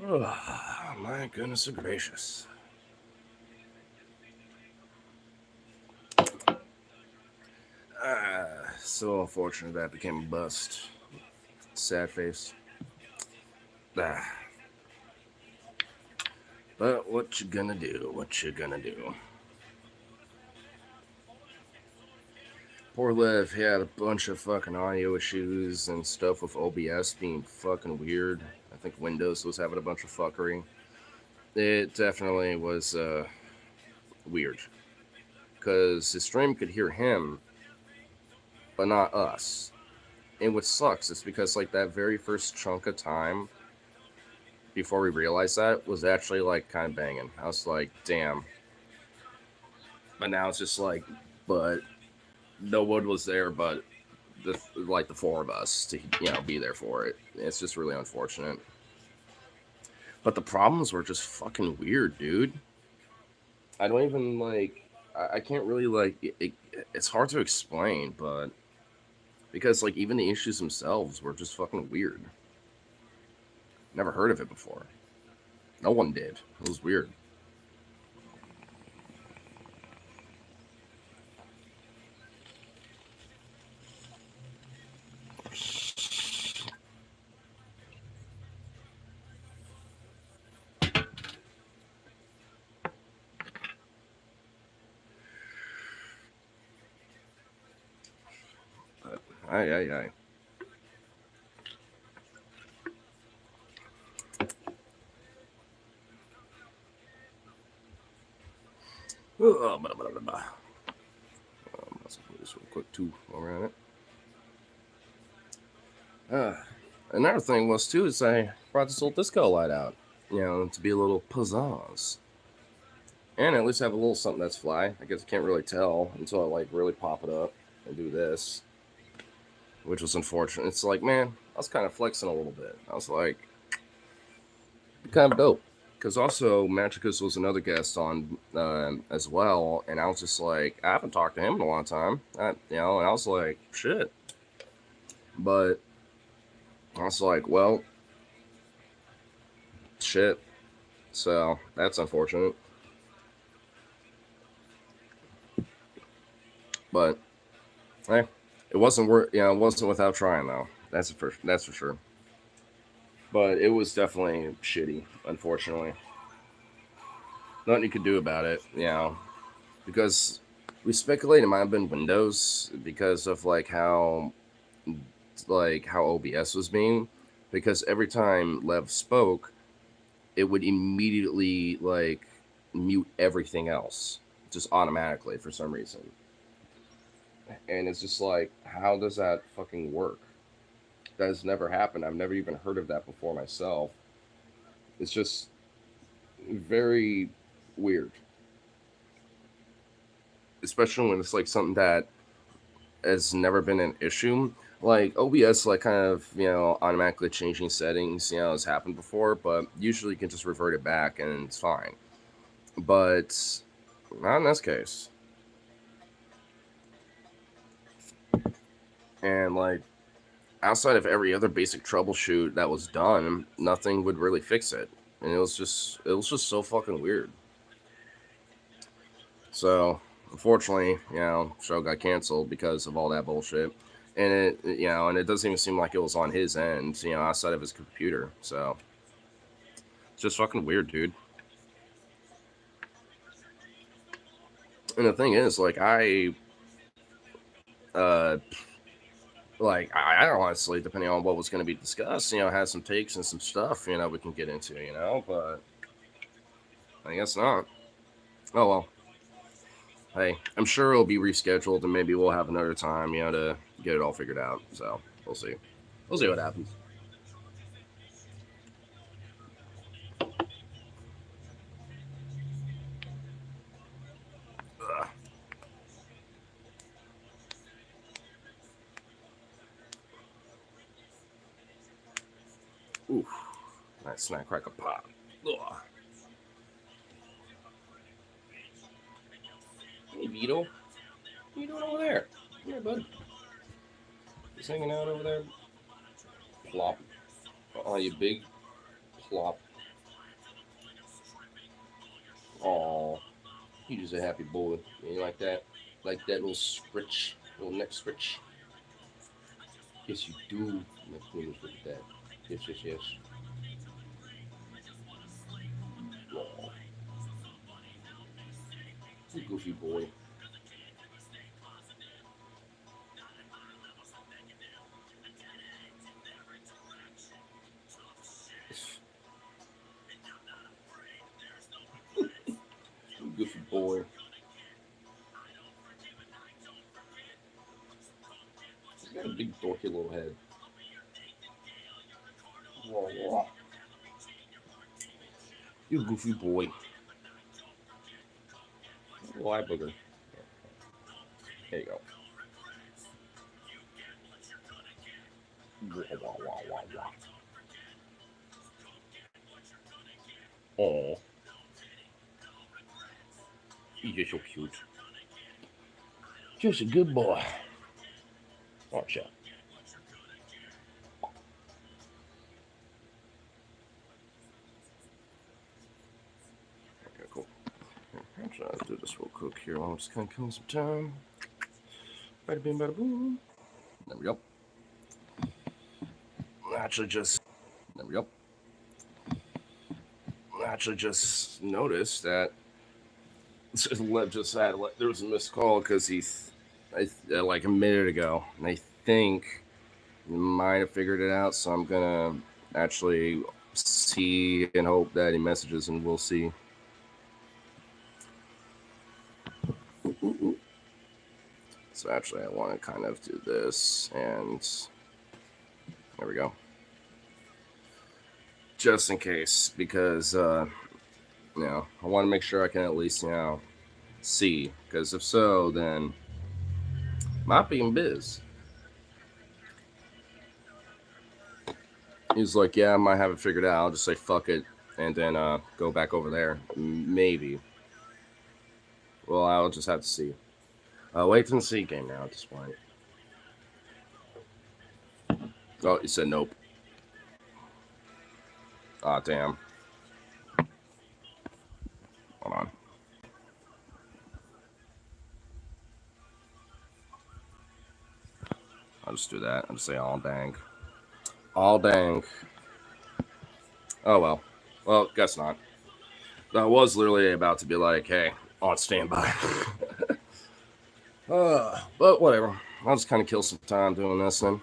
Oh, my goodness gracious. So unfortunate that became a bust. Sad face. Ah, but what you gonna do? What you gonna do? Poor Lev, he had a bunch of fucking audio issues and stuff with OBS being fucking weird. I think Windows was having a bunch of fuckery. It definitely was weird because his stream could hear him, but not us. And what sucks is because like that very first chunk of time before we realized that was actually like kind of banging. I was like, damn. But now it's just like, but no one was there, but the four of us to be there for it. It's just really unfortunate. But the problems were just fucking weird, dude. I don't even like. I can't really like. It's hard to explain, but because like even the issues themselves were just fucking weird. Never heard of it before. No one did. It was weird. But I. Let's do this real quick too while we're at it. Another thing was too is I brought this little disco light out, to be a little pizzazz, and at least have a little something that's fly. I guess I can't really tell until I like really pop it up and do this, which was unfortunate. It's like, man, I was kind of flexing a little bit. I was like, kind of dope. Because also Magicus was another guest on as well, and I was just like, I haven't talked to him in a long time, and I was like, shit. But I was like, well, shit. So that's unfortunate. But hey, it wasn't it wasn't without trying though. That's for sure. But it was definitely shitty, unfortunately. Nothing you could do about it, because we speculate it might have been Windows because of how OBS was being, because every time Lev spoke, it would immediately like mute everything else just automatically for some reason. And it's just like, how does that fucking work? That has never happened. I've never even heard of that before myself. It's just very weird, especially when it's like something that has never been an issue. Like OBS, like kind of automatically changing settings, has happened before, but usually you can just revert it back and it's fine. But not in this case. And like outside of every other basic troubleshoot that was done, nothing would really fix it, and it was just so fucking weird. So unfortunately, show got canceled because of all that bullshit. And it doesn't even seem like it was on his end, outside of his computer. So it's just fucking weird, dude. And the thing is, like, uh, I honestly, depending on what was going to be discussed, had some takes and some stuff, we can get into, but I guess not. Oh well. Hey, I'm sure it'll be rescheduled, and maybe we'll have another time, to get it all figured out. So we'll see. We'll see what happens. Ugh. Ooh, nice snack cracker pop. Ugh. Hey, Vito, what are you doing over there? Come here, bud. Just hanging out over there. Plop. Oh, you big plop. You just a happy boy. You like that? Like that little scritch, little neck scritch? Yes, you do. Look at that. Yes, yes, yes. Oh, you goofy boy. You goofy boy. He's got a big dorky little head. You goofy boy. Little eye booger. There you go. Oh, he's just so cute. Just a good boy, aren't you? Okay, cool. I'll try to do this real quick here. I'm just kind of killing some time. Bada bing, bada boom. There we go. Actually, just there we go. Actually, just noticed that just had there was a missed call because like a minute ago, and I think he might have figured it out. So I'm gonna actually see and hope that he messages, and we'll see. So actually, I want to kind of do this, and there we go. Just in case, because I want to make sure I can at least see, because if so, then might be in biz. He's like, yeah, I might have it figured out. I'll just say fuck it, and then go back over there. Maybe. Well, I'll just have to see. Wait and see game now at this point. Oh, he said nope. Ah, damn. Hold on. I'll just do that. I'll just say all dang. All dang. Oh, well. Well, guess not. I was literally about to be like, hey, on standby. But whatever. I'll just kind of kill some time doing this then.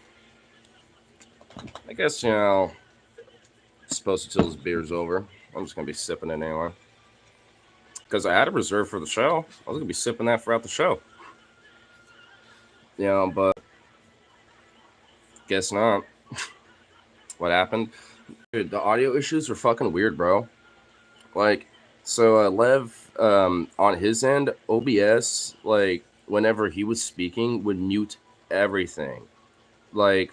I guess, supposed to till this beer's over. I'm just going to be sipping it anyway. Because I had a reserve for the show. I was going to be sipping that throughout the show. But guess not. What happened? Dude, the audio issues are fucking weird, bro. Like, so Lev, on his end, OBS, like, whenever he was speaking, would mute everything. Like,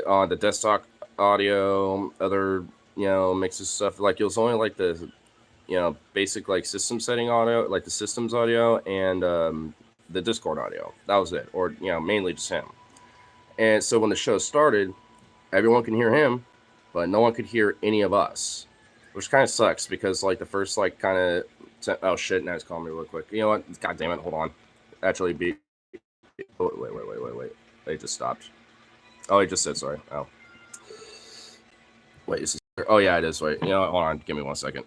on the desktop audio, other, mixes stuff. Like, it was only, like, the, basic, like, system setting audio, like, the systems audio and the Discord audio. That was it. Or, mainly just him. And so when the show started, everyone can hear him, but no one could hear any of us, which kind of sucks because like the first like kind of oh shit, now he's calling me real quick. You know what? God damn it! Hold on. Actually, wait. It just stopped. Oh, he just said sorry. Oh, wait. Is this... Oh yeah, it is. Wait. Hold on. Give me 1 second.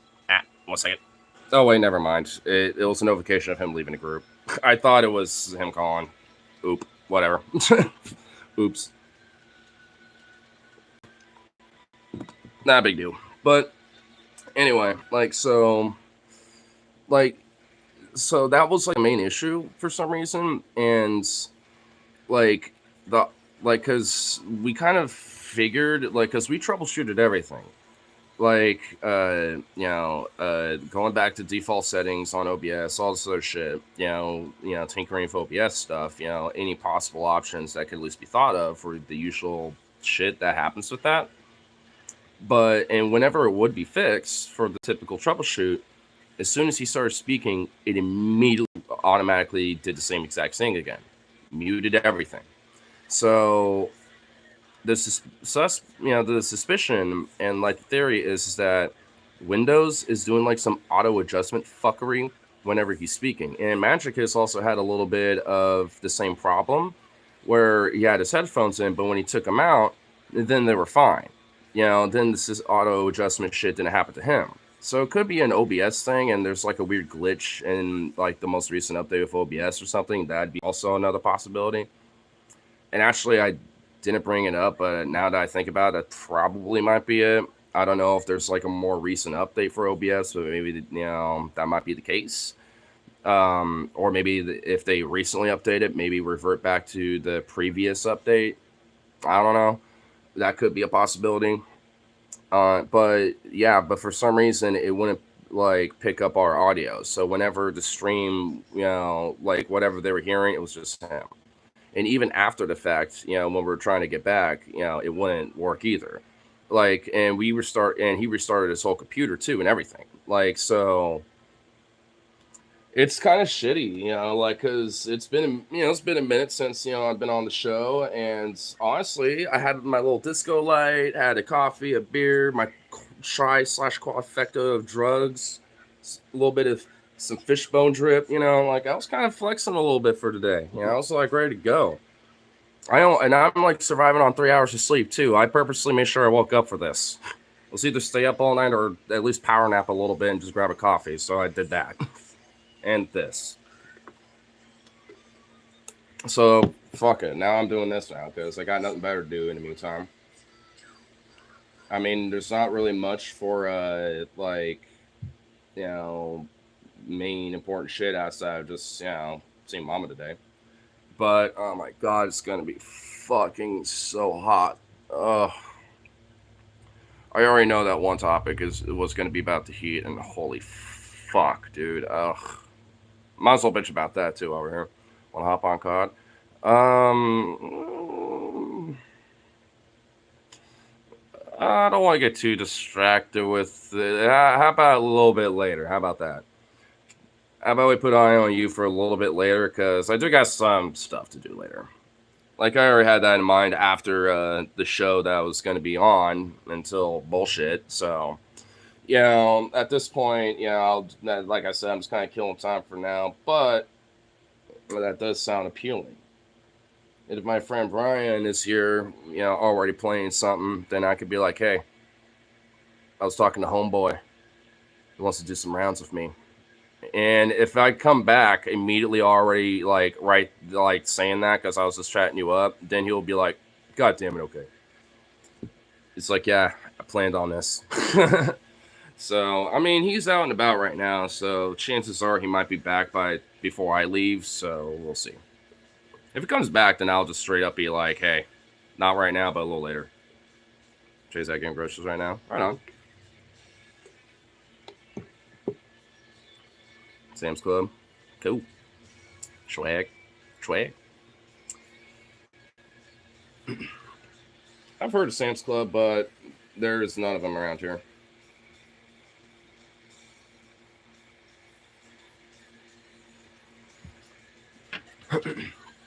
1 second. Oh wait, never mind. It was a notification of him leaving the group. I thought it was him calling. Oop. Whatever. Oops. Not a big deal. But anyway, so that was like the main issue for some reason, and because we kind of figured because we troubleshooted everything, going back to default settings on OBS, all this other shit, tinkering with OBS stuff, any possible options that could at least be thought of for the usual shit that happens with that. And whenever it would be fixed for the typical troubleshoot, as soon as he started speaking, it immediately automatically did the same exact thing again, muted everything. So the suspicion and like the theory is that Windows is doing like some auto adjustment fuckery whenever he's speaking. And Magicus also had a little bit of the same problem where he had his headphones in, but when he took them out, then they were fine. Then this auto adjustment shit didn't happen to him. So it could be an OBS thing, and there's like a weird glitch in like the most recent update of OBS or something. That'd be also another possibility. And actually, I didn't bring it up, but now that I think about it, probably might be it. I don't know if there's like a more recent update for OBS, but maybe that might be the case. Or maybe if they recently updated, maybe revert back to the previous update. I don't know. That could be a possibility. But for some reason it wouldn't like pick up our audio. So whenever the stream, like whatever they were hearing, it was just him. And even after the fact, when we were trying to get back, it wouldn't work either. Like, and he restarted his whole computer too and everything. Like, so it's kind of shitty, like, cause it's been a minute since, I've been on the show, and honestly, I had my little disco light, had a coffee, a beer, my try/quadfecta of drugs, a little bit of some fishbone drip, like I was kind of flexing a little bit for today, I was like ready to go. And I'm like surviving on 3 hours of sleep too. I purposely made sure I woke up for this. Let's either stay up all night or at least power nap a little bit and just grab a coffee. So I did that. And this. So fuck it. Now I'm doing this now because I got nothing better to do in the meantime. I mean, there's not really much for main important shit outside of just seeing Mama today. But oh my god, it's gonna be fucking so hot. Ugh. I already know that one topic was gonna be about the heat, and holy fuck, dude. Ugh. Might as well bitch about that too over here. Wanna hop on COD? I don't want to get too distracted with it. How about a little bit later? How about that? How about we put Eye on You for a little bit later? Because I do got some stuff to do later. Like, I already had that in mind after the show that I was going to be on until bullshit. So, at this point, like I said, I'm just kind of killing time for now. But that does sound appealing. And if my friend Brian is here, already playing something, then I could be like, hey, I was talking to Homeboy. He wants to do some rounds with me. And if I come back immediately already, saying that because I was just chatting you up, then he'll be like, God damn it, okay. It's like, yeah, I planned on this. So, I mean, he's out and about right now, so chances are he might be back before I leave, so we'll see. If he comes back, then I'll just straight up be like, hey, not right now, but a little later. Jay's out getting groceries right now. Right on. Sam's Club. Cool. Swag. I've heard of Sam's Club, but there's none of them around here.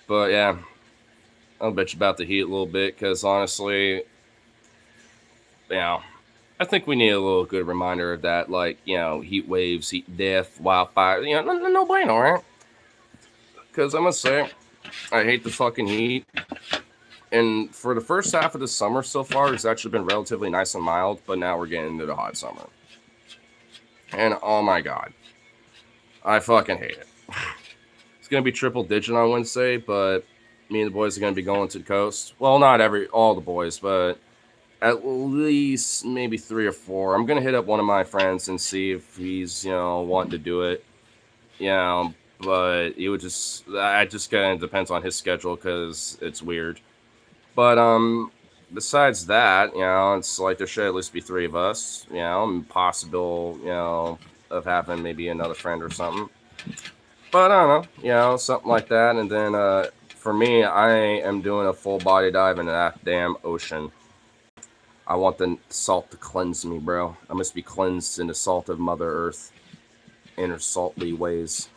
But yeah, I'll bitch about the heat a little bit because honestly, I think we need a little good reminder of that, heat waves, heat death, wildfire, no bueno, right? Because I must say, I hate the fucking heat. And for the first half of the summer so far, it's actually been relatively nice and mild, but now we're getting into the hot summer. And oh my god, I fucking hate it. It's going to be triple digit on Wednesday, but me and the boys are going to be going to the coast. Well, not all the boys, but at least maybe 3 or 4. I'm going to hit up one of my friends and see if he's, wanting to do it. But it would just kind of depends on his schedule because it's weird. But besides that, it's like there should at least be 3 of us, possible, of having maybe another friend or something. But I don't know, something like that. And then for me, I am doing a full body dive into that damn ocean. I want the salt to cleanse me, bro. I must be cleansed in the salt of Mother Earth in her saltly ways.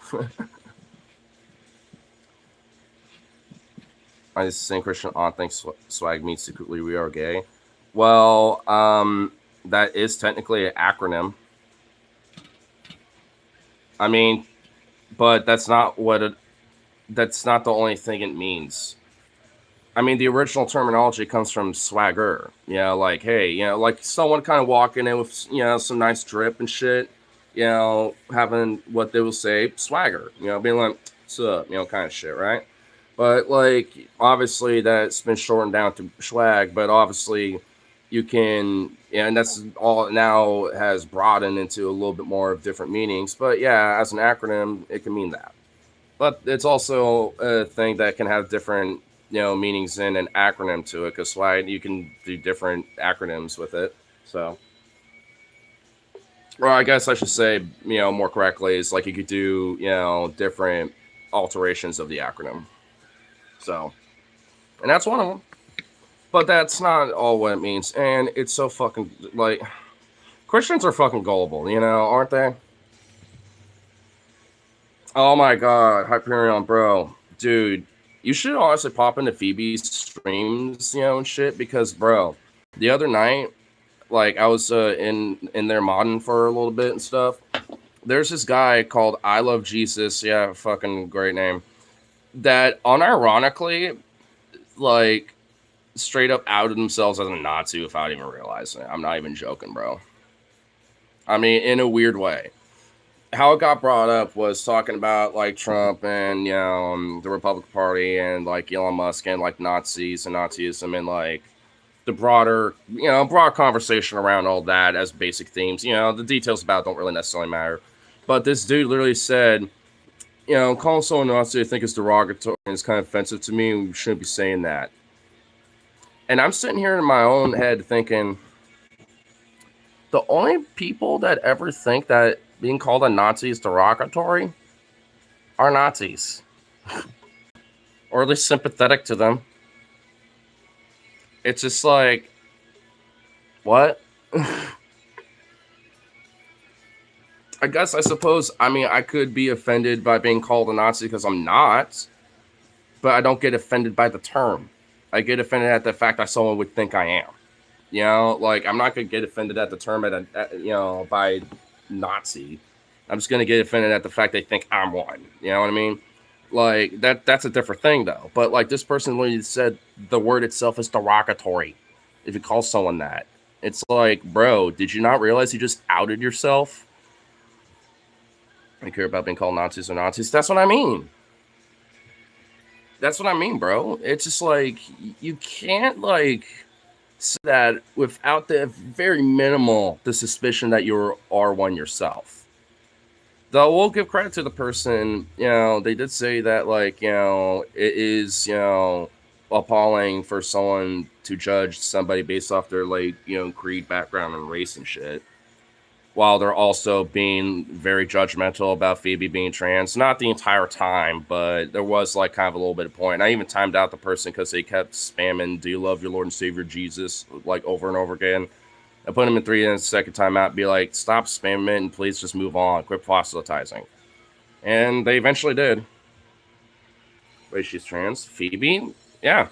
I just think Christian Aunt thinks swag means secretly we are gay. Well, that is technically an acronym. I mean, but that's not the only thing it means. I mean, the original terminology comes from swagger. Like, hey, like someone kind of walking in with, some nice drip and shit, having what they will say swagger, being like, what's up, kind of shit, right? But like, obviously, that's been shortened down to swag, but obviously, you can, yeah, and that's all now has broadened into a little bit more of different meanings. But yeah, as an acronym, it can mean that. But it's also a thing that can have different, meanings in an acronym to it. Because why you can do different acronyms with it. So, or I guess I should say, more correctly, is like you could do, different alterations of the acronym. So, and that's one of them. But that's not all what it means. And it's so fucking like Christians are fucking gullible, aren't they? Oh my god, Hyperion, bro, dude, you should honestly pop into Phoebe's streams, and shit. Because, bro, the other night, like I was in their modding for a little bit and stuff. There's this guy called I Love Jesus, yeah, fucking great name. That unironically, like, straight up outed themselves as a Nazi without even realizing it. I'm not even joking, bro. I mean, in a weird way. How it got brought up was talking about like Trump and the Republican Party and like Elon Musk and like Nazis and Nazism and like the broad conversation around all that as basic themes. The details about it don't really necessarily matter. But this dude literally said, calling someone Nazi I think is derogatory and it's kind of offensive to me. We shouldn't be saying that. And I'm sitting here in my own head thinking, the only people that ever think that being called a Nazi is derogatory are Nazis, or at least sympathetic to them. It's just like, what? I suppose, I mean, I could be offended by being called a Nazi because I'm not, but I don't get offended by the term. I get offended at the fact that someone would think I am. Like I'm not gonna get offended at the term by Nazi. I'm just gonna get offended at the fact they think I'm one. You know what I mean? Like that's a different thing though. But like this person literally said the word itself is derogatory. If you call someone that, it's like, bro, did you not realize you just outed yourself? I care about being called Nazis or Nazis. That's what I mean. That's what I mean, bro. It's just like you can't like say that without the very minimal the suspicion that you are one yourself. Though we'll give credit to the person, they did say that like, it is, appalling for someone to judge somebody based off their like, creed, background, and race and shit. While they're also being very judgmental about Phoebe being trans. Not the entire time, but there was like kind of a little bit of point. And I even timed out the person because they kept spamming, "Do you love your Lord and Savior Jesus?" like over and over again. I put him in 3 minutes, second time out, be like, stop spamming it and please just move on. Quit proselytizing. And they eventually did. Wait, she's trans? Phoebe? Yeah.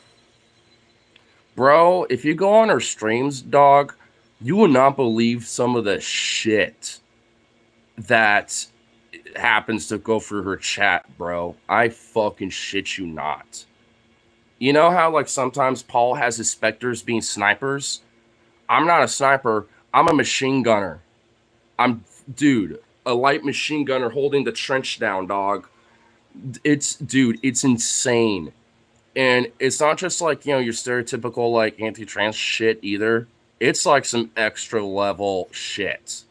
Bro, if you go on her streams, dog, you will not believe some of the shit that happens to go through her chat, bro. I fucking shit you not. You know how like sometimes Paul has his specters being snipers? I'm not a sniper. I'm a machine gunner. Dude, a light machine gunner holding the trench down, dog. It's insane. And it's not just like, your stereotypical like anti-trans shit either. It's like some extra level shit.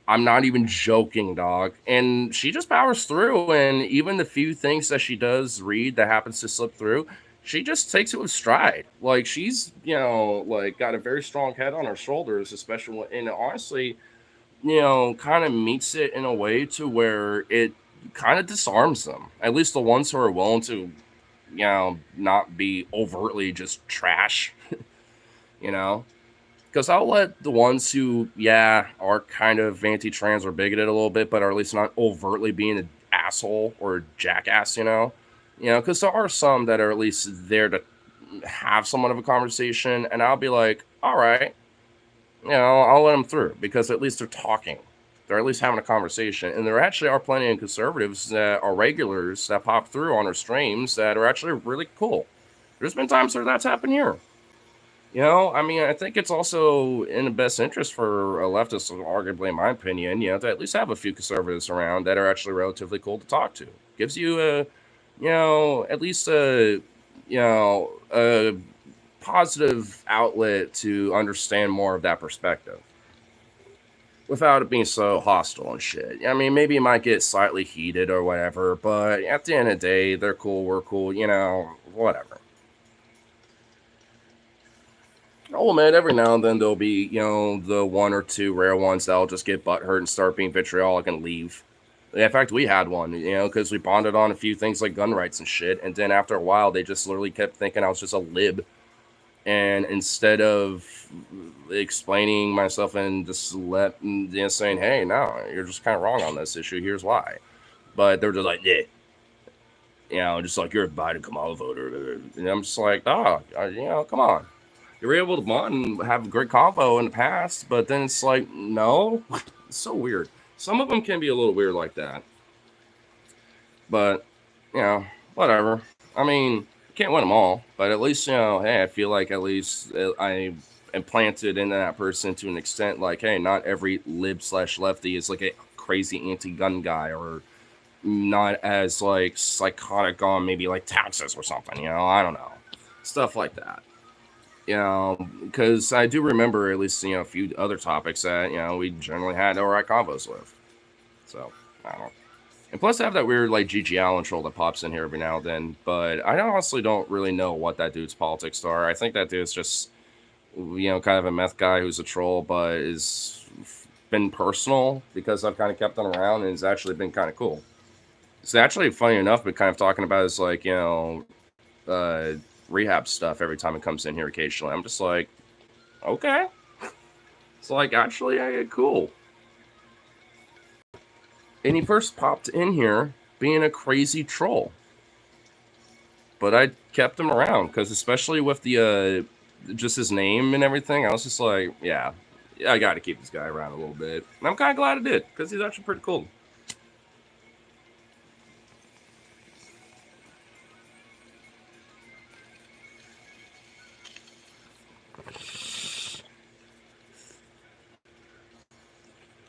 I'm not even joking, dog. And she just powers through. And even the few things that she does read that happens to slip through, she just takes it with stride. Like she's, like got a very strong head on her shoulders, especially and honestly, kind of meets it in a way to where it kind of disarms them. At least the ones who are willing to, not be overtly just trash, you know? Because I'll let the ones who, are kind of anti-trans or bigoted a little bit, but are at least not overtly being an asshole or a jackass, because there are some that are at least there to have somewhat of a conversation, and I'll be like, all right, I'll let them through because at least they're talking. They're at least having a conversation. And there actually are plenty of conservatives that are regulars that pop through on our streams that are actually really cool. There's been times where that's happened here. I mean, I think it's also in the best interest for a leftist, arguably, in my opinion, to at least have a few conservatives around that are actually relatively cool to talk to. Gives you at least a positive outlet to understand more of that perspective without it being so hostile and shit. I mean, maybe it might get slightly heated or whatever, but at the end of the day, they're cool, we're cool, whatever. Oh man, every now and then there'll be, the one or two rare ones that'll just get butthurt and start being vitriolic and leave. In fact, we had one, because we bonded on a few things like gun rights and shit, and then after a while, they just literally kept thinking I was just a lib. And instead of explaining myself and just saying, hey, no, you're just kind of wrong on this issue, here's why. But they're just like, yeah. Just like, you're a Biden Kamala voter. And I'm just like, come on. You were able to bond and have a great combo in the past, but then it's like, no. It's so weird. Some of them can be a little weird like that. But, whatever. I mean, can't win them all, but at least, hey, I feel like at least I am planted in that person to an extent, like, hey, not every lib/lefty is like a crazy anti-gun guy, or not as like psychotic on maybe like taxes or something, I don't know. Stuff like that. Because I do remember at least, a few other topics that, we generally had alright combos with. So, I don't know. And plus, I have that weird, like, GG Allen troll that pops in here every now and then. But I honestly don't really know what that dude's politics are. I think that dude's just, kind of a meth guy who's a troll, but is been personal because I've kind of kept him around, and it's actually been kind of cool. It's actually funny enough, but kind of talking about his, like, rehab stuff every time it comes in here occasionally. I'm just like, okay. It's like, actually, cool. And he first popped in here being a crazy troll. But I kept him around because, especially with the just his name and everything, I was just like, yeah, I got to keep this guy around a little bit. And I'm kind of glad I did, because he's actually pretty cool.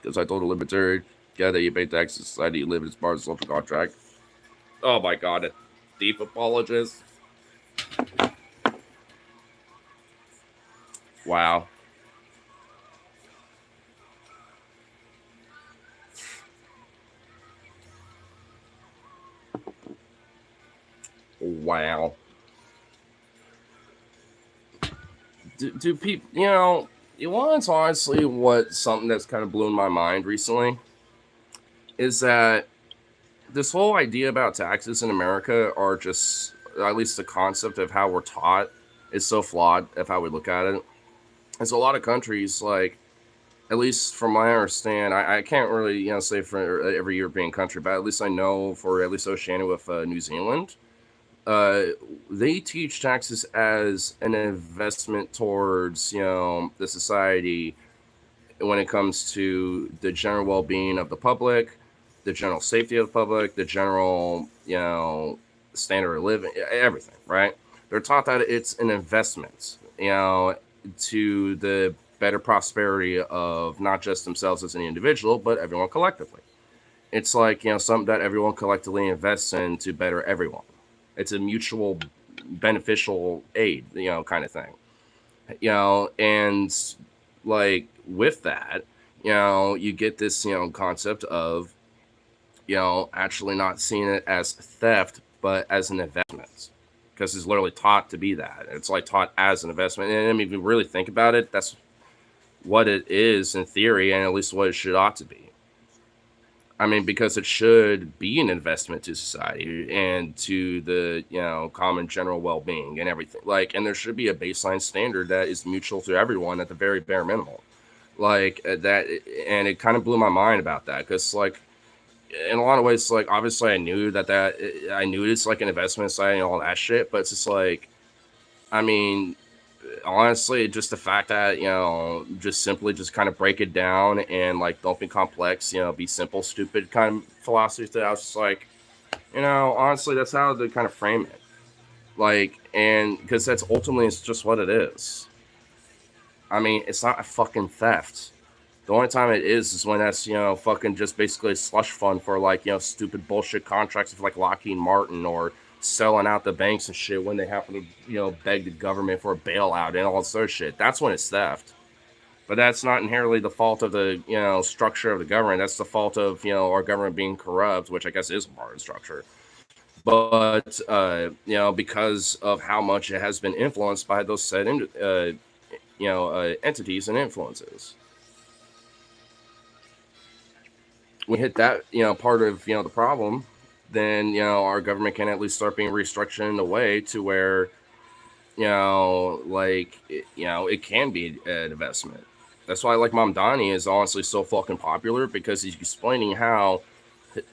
Because I told a libertarian guy that you pay taxes to society, you live in as part of the social contract. Oh my god, a thief apologist. Wow. Wow. Do people, it's honestly something that's kind of blown my mind recently is that this whole idea about taxes in America are just, at least the concept of how we're taught, is so flawed of how we look at it. And so a lot of countries, like, at least from my understand, I can't really, say for every European country, but at least I know for at least Oceania with New Zealand, they teach taxes as an investment towards, the society when it comes to the general well-being of the public, the general safety of the public, the general, standard of living, everything, right? They're taught that it's an investment, to the better prosperity of not just themselves as an individual, but everyone collectively. It's like, something that everyone collectively invests in to better everyone. It's a mutual beneficial aid, kind of thing. And like with that, you get this, concept of, actually not seeing it as theft, but as an investment. Because it's literally taught to be that. It's like taught as an investment. And I mean, if you really think about it, that's what it is in theory, and at least what it should ought to be. I mean, because it should be an investment to society and to the, common general well-being and everything. Like, and there should be a baseline standard that is mutual to everyone at the very bare minimum. Like that, and it kind of blew my mind about that because, like, in a lot of ways, like, obviously I knew that I knew it's like an investment side and all that shit, but it's just like, I mean, honestly, just the fact that, just simply just kind of break it down and like don't be complex, be simple, stupid kind of philosophy that I was just like, honestly, that's how to kind of frame it. Like, and because that's ultimately it's just what it is. I mean, it's not a fucking theft. The only time it is when that's, fucking just basically a slush fund for like, stupid bullshit contracts of like Lockheed Martin or selling out the banks and shit when they happen to, beg the government for a bailout and all this other shit. That's when it's theft. But that's not inherently the fault of the, structure of the government. That's the fault of, our government being corrupt, which I guess is part of the structure. But, because of how much it has been influenced by those said, entities and influences. We hit that, part of, the problem, then, our government can at least start being restructured in a way to where, it can be an investment. That's why, like, Mamdani is honestly so fucking popular because he's explaining how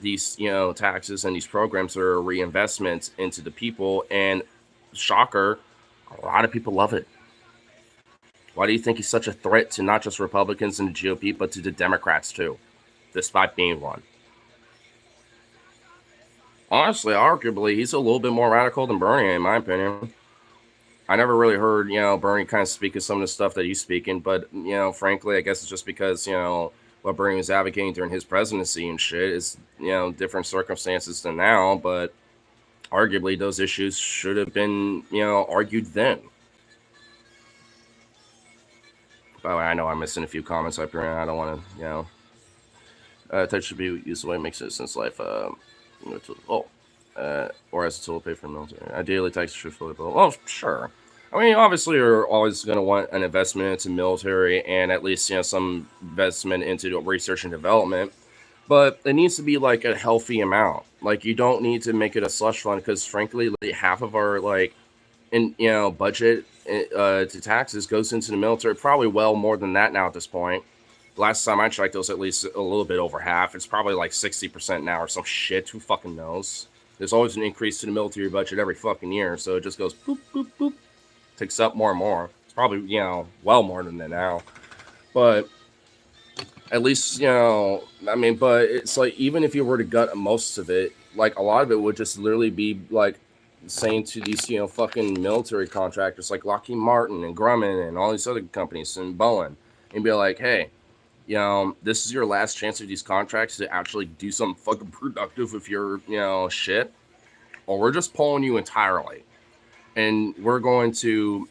these, taxes and these programs are reinvestments into the people. And shocker, a lot of people love it. Why do you think he's such a threat to not just Republicans and the GOP, but to the Democrats too, despite being one? Honestly, arguably, he's a little bit more radical than Bernie, in my opinion. I never really heard, Bernie kind of speak of some of the stuff that he's speaking, but, frankly, I guess it's just because, what Bernie was advocating during his presidency and shit is, different circumstances than now, but arguably those issues should have been, argued then. By the way, I know I'm missing a few comments up here, and I don't want to, touch should be used the way it makes sense in life. Or as a tool to pay for the military. Ideally, taxes should fully bill. Well, sure. I mean, obviously, you're always going to want an investment into military and at least, some investment into research and development. But it needs to be like a healthy amount. Like, you don't need to make it a slush fund because, frankly, like, half of our, like, budget to taxes goes into the military. Probably well more than that now at this point. Last time I checked, it was at least a little bit over half. It's probably like 60% now or some shit. Who fucking knows? There's always an increase to the military budget every fucking year, so it just goes boop, boop, boop, ticks up more and more. It's probably, well more than that now. But at least, I mean, but it's like, even if you were to gut most of it, like, a lot of it would just literally be like saying to these, fucking military contractors like Lockheed Martin and Grumman and all these other companies and Boeing, and be like, hey, this is your last chance of these contracts to actually do something fucking productive with your, shit, or we're just pulling you entirely, and we're going to,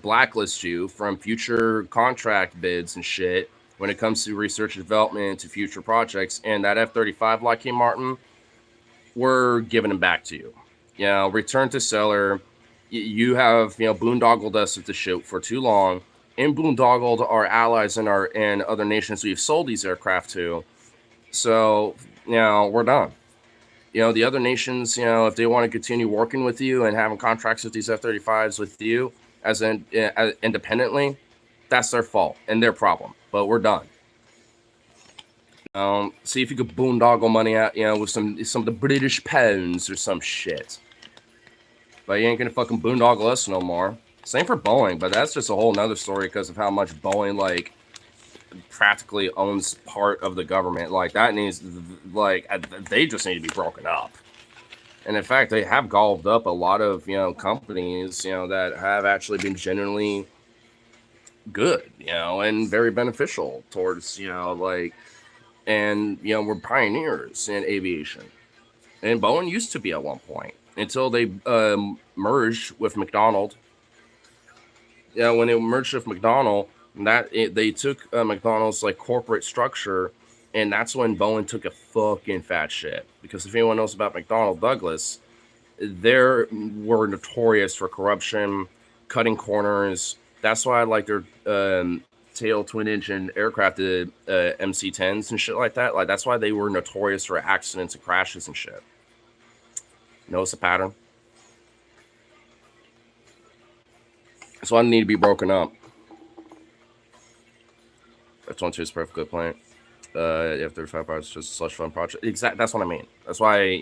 blacklist you from future contract bids and shit when it comes to research and development to future projects. And that F-35, Lockheed Martin, we're giving them back to you. Return to seller. You have, boondoggled us with the shit for too long. And boondoggled our allies and other nations we've sold these aircraft to. So, we're done. The other nations, if they want to continue working with you and having contracts with these F-35s with you as independently, that's their fault and their problem. But we're done. See if you could boondoggle money out, with some of the British pounds or some shit. But you ain't gonna fucking boondoggle us no more. Same for Boeing, but that's just a whole nother story because of how much Boeing, like, practically owns part of the government. Like, that needs, like, they just need to be broken up. And in fact, they have gobbled up a lot of, companies, that have actually been genuinely good, and very beneficial towards, like, and, we're pioneers in aviation. And Boeing used to be at one point until they merged with McDonnell. When it merged with McDonnell, they took McDonnell's, like, corporate structure, and that's when Boeing took a fucking fat shit. Because if anyone knows about McDonnell Douglas, they were notorious for corruption, cutting corners. That's why I like their tail twin engine aircraft, the MC-10s and shit like that. Like, that's why they were notorious for accidents and crashes and shit. Notice the pattern? So I need to be broken up. F-22 is a perfect good point. F-35 parts just a slush fund project. Exactly. That's what I mean. That's why,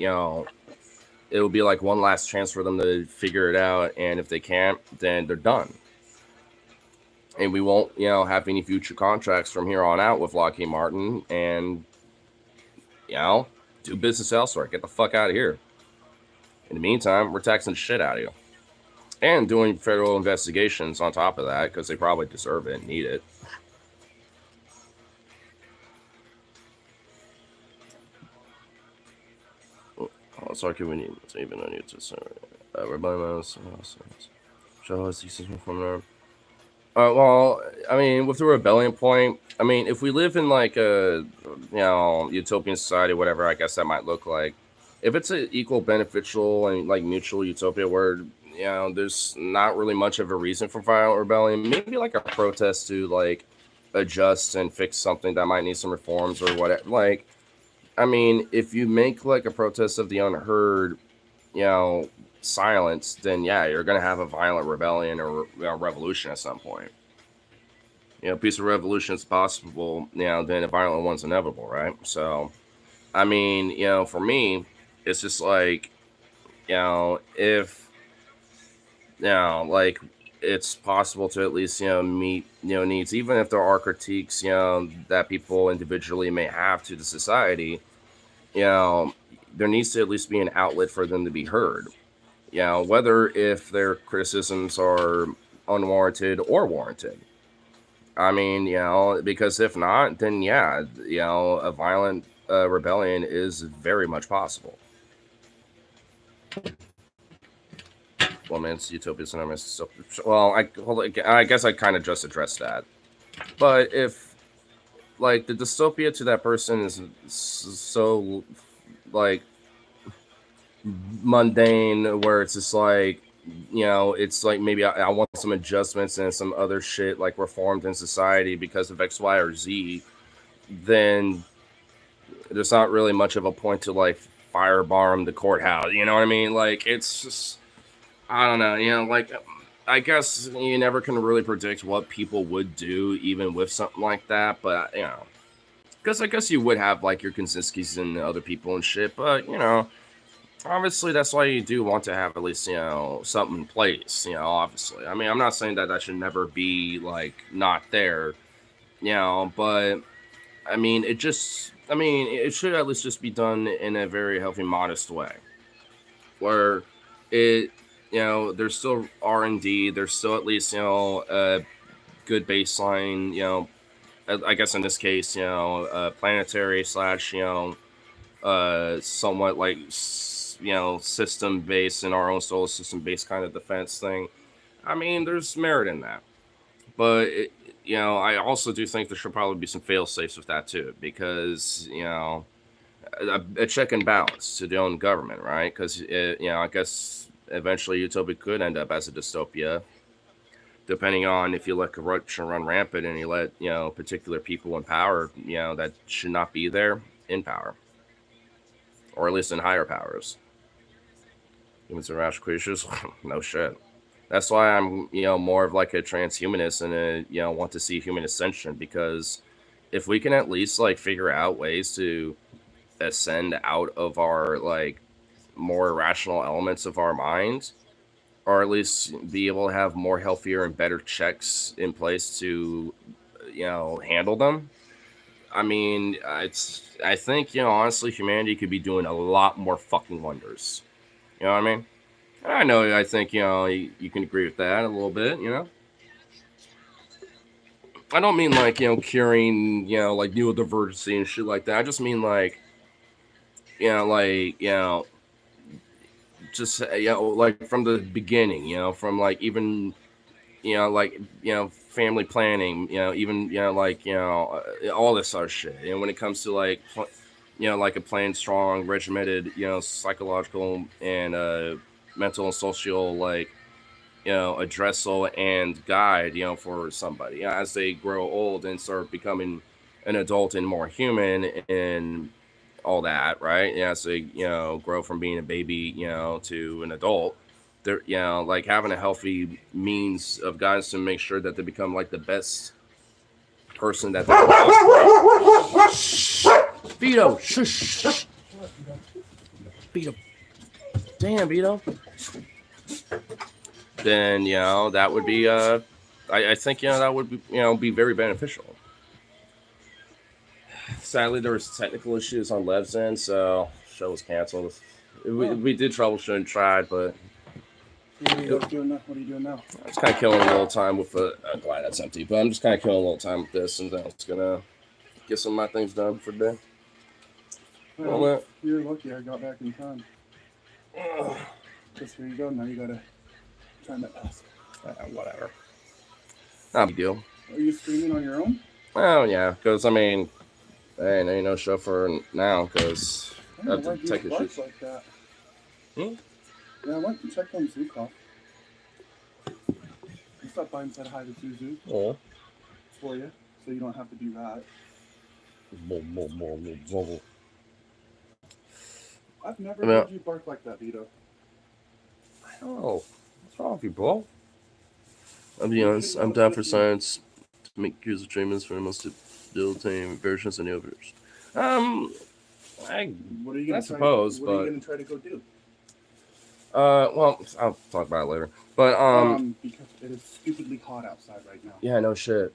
it will be like one last chance for them to figure it out, and if they can't, then they're done. And we won't, have any future contracts from here on out with Lockheed Martin, and do business elsewhere. Get the fuck out of here. In the meantime, we're taxing the shit out of you, and doing federal investigations on top of that because they probably deserve it and need it. Let's argue we need to even I need to say rebellion. Show us these from there. Well, I mean, with the rebellion point, I mean, if we live in like a utopian society, whatever I guess that might look like, if it's an equal, beneficial, and like mutual utopia where there's not really much of a reason for violent rebellion, maybe like a protest to like adjust and fix something that might need some reforms or whatever. Like, I mean, if you make like a protest of the unheard, silence, then yeah, you're gonna have a violent rebellion or revolution at some point. Peaceful revolution is possible, then a violent one's inevitable, right? So, I mean, for me, it's just like, if, like it's possible to at least, meet, needs, even if there are critiques, that people individually may have to the society, there needs to at least be an outlet for them to be heard. Whether if their criticisms are unwarranted or warranted. I mean, because if not, then yeah, a violent rebellion is very much possible. Well, man, it's Utopia Cinema. So, well, I guess I kind of just addressed that. But if, like, the dystopia to that person is so, like, mundane, where it's just like, it's like maybe I want some adjustments and some other shit like reformed in society because of X, Y, or Z, then there's not really much of a point to like firebomb the courthouse. You know what I mean? Like, it's just, I don't know. Like, I guess you never can really predict what people would do even with something like that. But because I guess you would have like your Kaczynskis and other people and shit. But obviously that's why you do want to have at least something in place. Obviously, I mean, I'm not saying that should never be like not there. But I mean, it should at least just be done in a very healthy, modest way, where it there's still R&D, there's still at least a good baseline. I guess in this case, planetary / somewhat like system based in our own solar system based kind of defense thing. I mean, there's merit in that, but I also do think there should probably be some fail safes with that too, because a check and balance to the own government, right? Because I guess eventually utopia could end up as a dystopia, depending on if you let corruption run rampant and you let particular people in power that should not be there in power, or at least in higher powers. Humans are rational creatures. No shit. That's why I'm more of like a transhumanist and want to see human ascension, because if we can at least like figure out ways to ascend out of our like more irrational elements of our minds, or at least be able to have more healthier and better checks in place to handle them. I mean, I think honestly humanity could be doing a lot more fucking wonders. You know what I mean? I think you can agree with that a little bit. I don't mean like curing like neurodivergency and shit like that. I just mean like just like from the beginning, from like even like family planning, even like all this other shit. And when it comes to like like a plain, strong, regimented, psychological and mental and social like addressal and guide for somebody as they grow old and start becoming an adult and more human and all that, right? As they grow from being a baby to an adult, they're like having a healthy means of guidance to make sure that they become like the best person that they're possible. Vito, shush. Vito. damn, then that would be I think that would be be very beneficial. Sadly, there was technical issues on Lev's end, so show was canceled. We did troubleshoot and tried, but What are you doing now? What are you doing now? I'm just kind of killing a little time with I'm glad that's empty, but I'm just kind of killing a little time with this, and then I'm just gonna get some of my things done for the day. Well, you're lucky I got back in time. Just here you go. Now you gotta time that pass. Whatever. Not a big deal. Are you streaming on your own? Well, yeah, because I mean, hey, ain't no show for now because I have to take issues. Like that. Hmm? Yeah, I went and checked on Zukov. I stopped by and said hi to Zuzu. Oh. For you, so you don't have to do that. I've never heard you bark like that, Vito. Oh, what's wrong with you, bro? I'll be honest, I'm down for science to make cures of treatments for the most debilitating versions of neovirus. What are you gonna suppose, what are you gonna try to go do? Well, I'll talk about it later. But because it is stupidly hot outside right now. Yeah, no shit.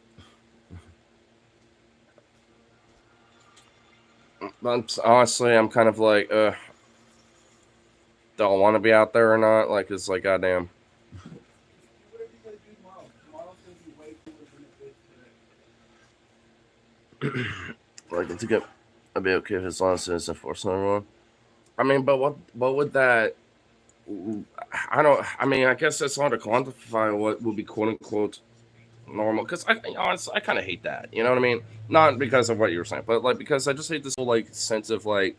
But honestly, I'm kind of like, do I want to be out there or not? Like, it's like, goddamn. What are you gonna do tomorrow? Tomorrow's gonna be way cooler than it is today. Like, I think I'd be okay if it's long as it's enforced on everyone. I mean, but what would that? I mean, I guess that's hard to quantify what would be quote unquote normal. Because honestly, I kind of hate that. You know what I mean? Not because of what you were saying, but like because I just hate this whole like sense of like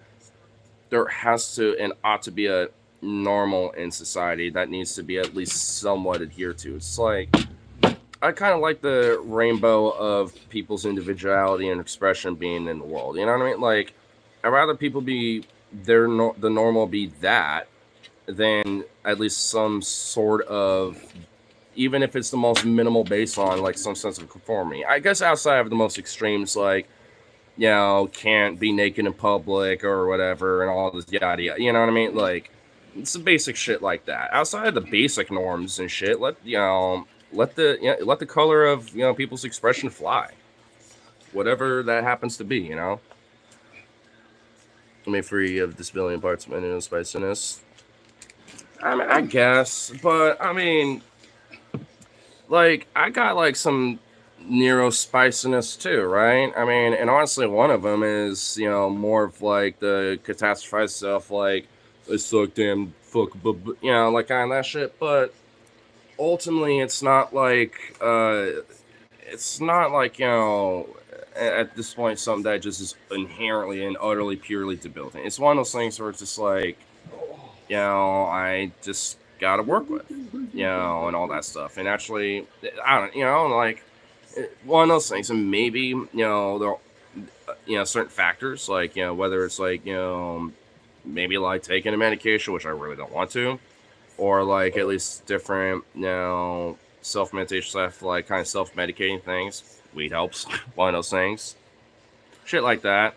there has to and ought to be a normal in society that needs to be at least somewhat adhered to. It's like I kind of like the rainbow of people's individuality and expression being in the world. You know what I mean? Like I'd rather people be the normal be that than at least some sort of, even if it's the most minimal baseline, like some sense of conformity. I guess outside of the most extremes, like, can't be naked in public or whatever and all this yada yada. You know what I mean? Like, it's some basic shit like that. Outside of the basic norms and shit, let the color of, people's expression fly. Whatever that happens to be, I mean, free of disability and parts of spiciness. I mean, I guess, but I mean, like, I got like some Nero spiciness too, right? I mean, and honestly, one of them is more of like the catastrophized stuff, like I suck, damn, fuck, like kind of that shit. But ultimately, it's not like at this point something that just is inherently and utterly purely debilitating. It's one of those things where it's just like, I just gotta work with, and all that stuff. And actually, I don't, like one of those things. And maybe, there, certain factors, like, whether it's like, maybe like taking a medication, which I really don't want to, or like at least different, self-medication stuff, like kind of self-medicating things. Weed helps. One of those things. Shit like that.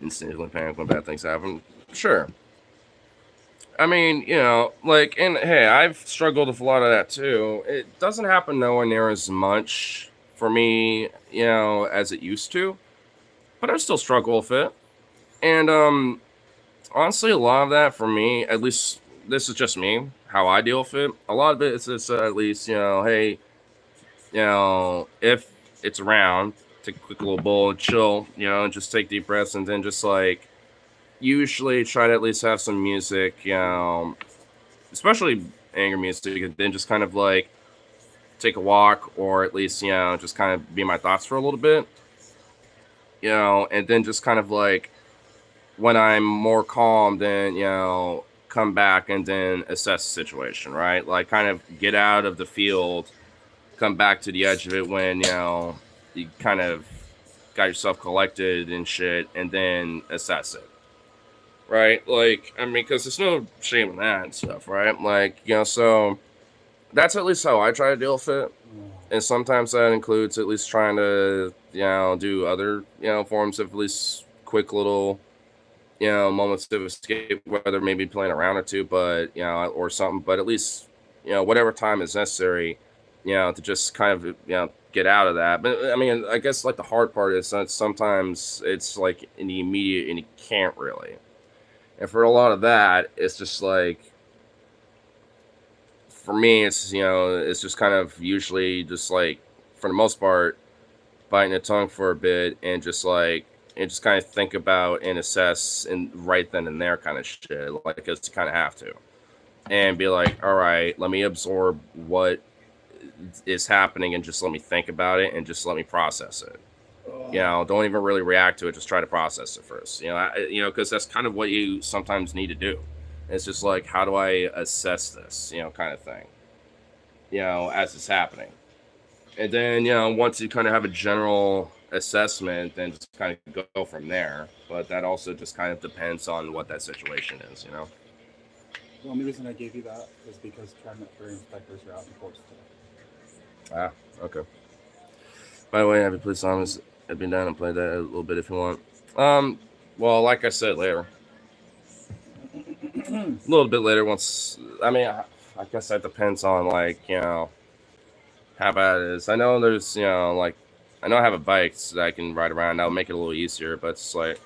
Instantly panic when bad things happen. Sure. I mean, like, and hey, I've struggled with a lot of that too. It doesn't happen nowhere near as much for me, as it used to, but I still struggle with it. And honestly, a lot of that for me, at least this is just me, how I deal with it. A lot of it is just at least, hey, if it's around, take a quick little bowl and chill, just take deep breaths, and then just like usually try to at least have some music, especially anger music, and then just kind of like take a walk, or at least, just kind of be in my thoughts for a little bit, and then just kind of like when I'm more calm, then, come back and then assess the situation, right? Like kind of get out of the field, come back to the edge of it when, you kind of got yourself collected and shit, and then assess it, right? Like, I mean, because there's no shame in that and stuff, right? Like, so that's at least how I try to deal with it. And sometimes that includes at least trying to, do other, forms of at least quick little moments of escape, whether maybe playing around or two, but or something, but at least whatever time is necessary, to just kind of get out of that. But I mean, I guess like the hard part is that sometimes it's like in the immediate and you can't really. And for a lot of that, it's just like for me, it's just kind of usually just like for the most part biting the tongue for a bit and just kind of think about and assess and right then and there kind of shit, like because you kind of have to, and be like, all right, let me absorb what is happening and just let me think about it and just let me process it. Don't even really react to it. Just try to process it first. Because that's kind of what you sometimes need to do. It's just like, how do I assess this? Kind of thing. As it's happening. And then, once you kind of have a general assessment, then just kind of go from there. But that also just kind of depends on what that situation is, The only reason I gave you that is because Transitory inspectors are out in force today. Ah, okay. By the way, have you played Samus? I've been down and played that a little bit if you want. Well, like I said, later. A little bit later once, I mean, I guess that depends on, like, how bad it is. I know there's, like, I know I have a bike so that I can ride around. That'll make it a little easier, but it's like,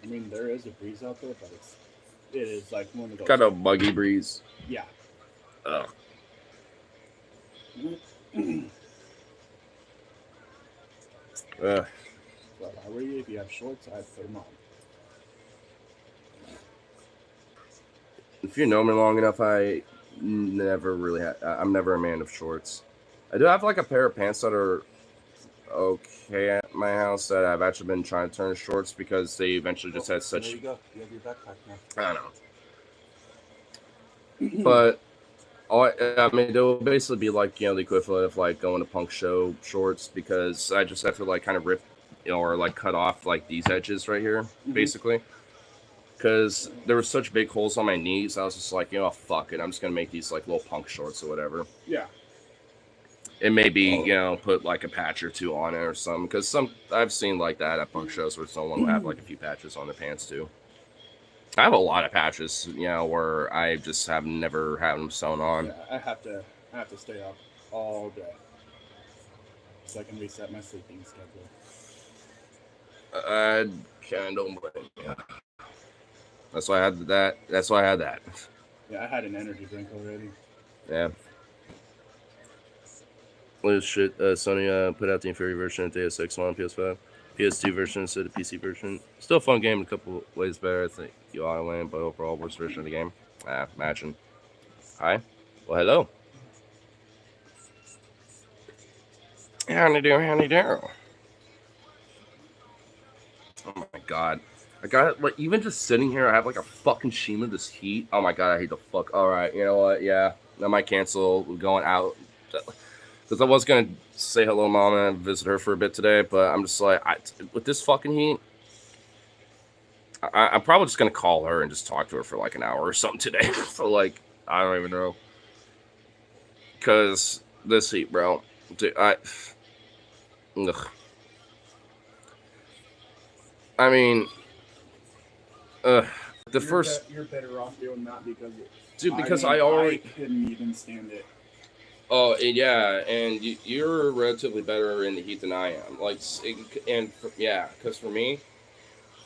I mean, there is a breeze out there, but it is like one of those. kind of buggy breeze. Yeah. Ugh. So if I were you, if you have shorts, I'd put them on. If you know me long enough, I never really I'm never a man of shorts. I do have like a pair of pants that are okay at my house that I've actually been trying to turn shorts because they eventually just had There such, you go. You have your backpack now. I don't know. But I mean, they'll basically be like the equivalent of like going to punk show shorts because I just have to like kind of rip or like cut off like these edges right here, basically. Because there were such big holes on my knees, I was just like, fuck it, I'm just gonna make these like little punk shorts or whatever. Yeah. And maybe put like a patch or two on it or something. Because I've seen like that at punk shows where someone will have like a few patches on their pants too. I have a lot of patches, where I just have never had them sewn on. Yeah, I have to stay up all day so I can reset my sleeping schedule. I kind of don't blame you. That's why I had that. That's why I had that. Yeah, I had an energy drink already. Yeah. Well, shit, Sony put out the inferior version of Deus Ex on PS5. PS2 version instead of PC version. Still a fun game, a couple ways better. I think you auto land, but overall worst version of the game. Imagine. Hi. Well, hello. Howdy do, howdy do. Oh my god. I got it, like, even just sitting here, I have like a fucking sheen of this heat. Oh my god, I hate the fuck. Alright, you know what? Yeah, I might cancel going out. Because I was going to say hello to mom and visit her for a bit today, but I'm just like, with this fucking heat, I'm probably just going to call her and just talk to her for like an hour or something today. So, like, I don't even know. Because this heat, bro. Dude, ugh. I mean, You're better off doing that because I already couldn't even stand it. Oh yeah, and you're relatively better in the heat than I am. Like, because for me,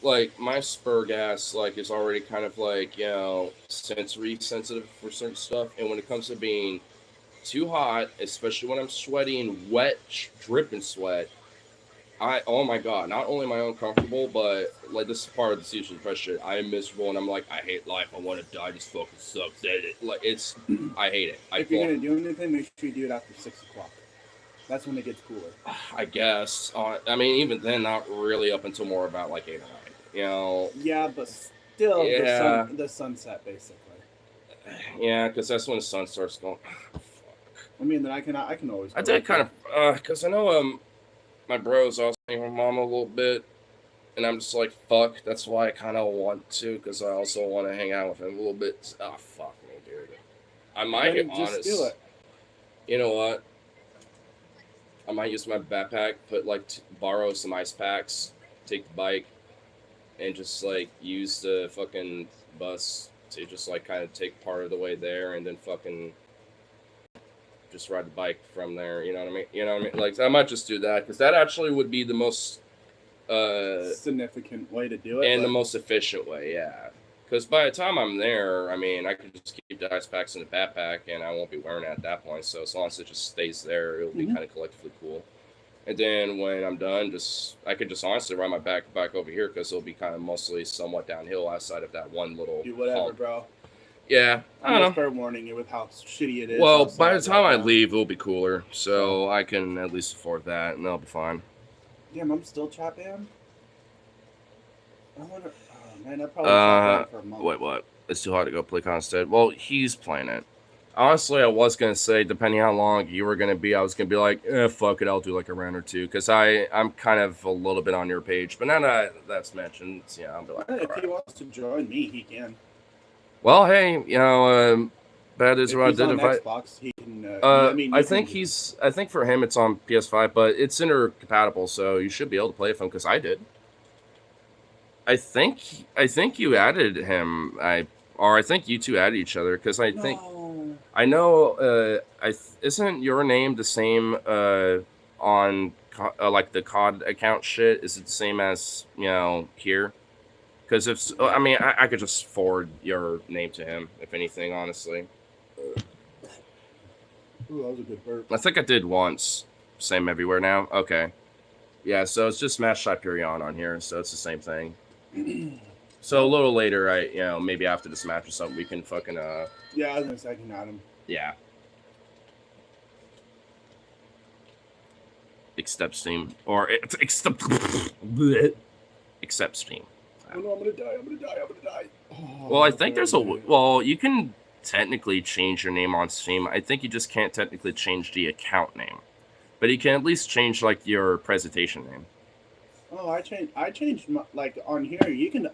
like my spur gas like is already kind of like sensory sensitive for certain stuff, and when it comes to being too hot, especially when I'm sweaty and wet, dripping sweat, oh my god, not only am I uncomfortable, but like this is part of the season pressure. I am miserable and I'm like, I hate life. I want to die. This fucking sucks. Like it's, I hate it. If you're gonna do anything, make sure you do it after 6 o'clock. That's when it gets cooler. I guess. I mean, even then, not really up until more about like 8 or 9. Yeah, but still, Yeah. the sunset basically. Yeah, because that's when the sun starts going. Fuck. I mean, then I can always. I did kind of, because I know my bros also my mom a little bit, And I'm just like, fuck. That's why I kind of want to, because I also want to hang out with him a little bit. Oh, fuck me, dude. I might Then get just honest. do it. You know what? I might use my backpack, put like borrow some ice packs, take the bike, and just like use the fucking bus to just like kind of take part of the way there, and then fucking just ride the bike from there. You know what I mean? You know what I mean? Like I might just do that because that actually would be the most Significant way to do it. and the but most efficient way. Yeah. Because by the time I'm there, I mean, I could just keep the ice packs in the backpack, and I won't be wearing it at that point. So as long as it just stays there, it'll be Mhm. kind of collectively cool. And then when I'm done, I could just honestly ride my back over here because it'll be kind of mostly somewhat downhill outside of that one little do whatever, hump. bro. Yeah, I I'm don't just know. fair warning you with how shitty it is. Well, by the outside time I right now. leave, it'll be cooler, so I can at least afford that, and that'll be fine. Damn, I'm still chop in. I wonder. Oh man, I probably chop in for a month. Wait, what? It's too hard to go play Constead. Well, he's playing it. Honestly, I was gonna say, depending how long you were gonna be, I was gonna be like, fuck it, I'll do like a round or two, because I'm kind of a little bit on your page. But now that that's mentioned, yeah, I'll be like, If alright. he wants to join me, he can. Well, hey, you know, bad is If what I he's did. on If Xbox, he can. I think for him it's on PS5, but it's intercompatible, so you should be able to play with him because I did. I think you added him. I think you two added each other because I think I know. Isn't your name the same on like the COD account shit? Is it the same as here? Because if I mean, I could just forward your name to him if anything. Honestly, Ooh, that was a good burp. I think I did once. Same everywhere now. Okay, yeah. So it's just Smash Hyperion on here, so it's the same thing. So a little later, maybe after this match or something, we can fucking Yeah, I was gonna say I can add him. yeah. Accept Steam or accept Steam. Oh no, I'm gonna die. Oh, Well, I think there's okay. well, you can technically change your name on Steam. I think you just can't technically change the account name, but you can at least change like your presentation name. Oh, I changed my, like on here. You can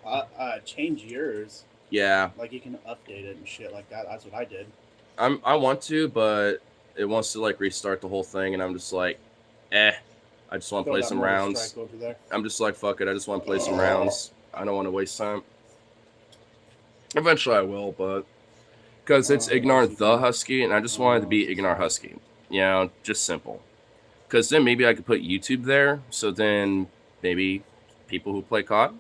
change yours. Yeah, Like you can update it and shit like that. That's what I did. I want to, but it wants to like restart the whole thing, and I'm just like, I just want to play some rounds. Over there. I'm just like, fuck it. I just want to play some rounds. I don't want to waste time. Eventually I will, but because it's Ignar the Husky, and I just wanted to be Ignar Husky. Just simple. Because then maybe I could put YouTube there, so then maybe people who play COD,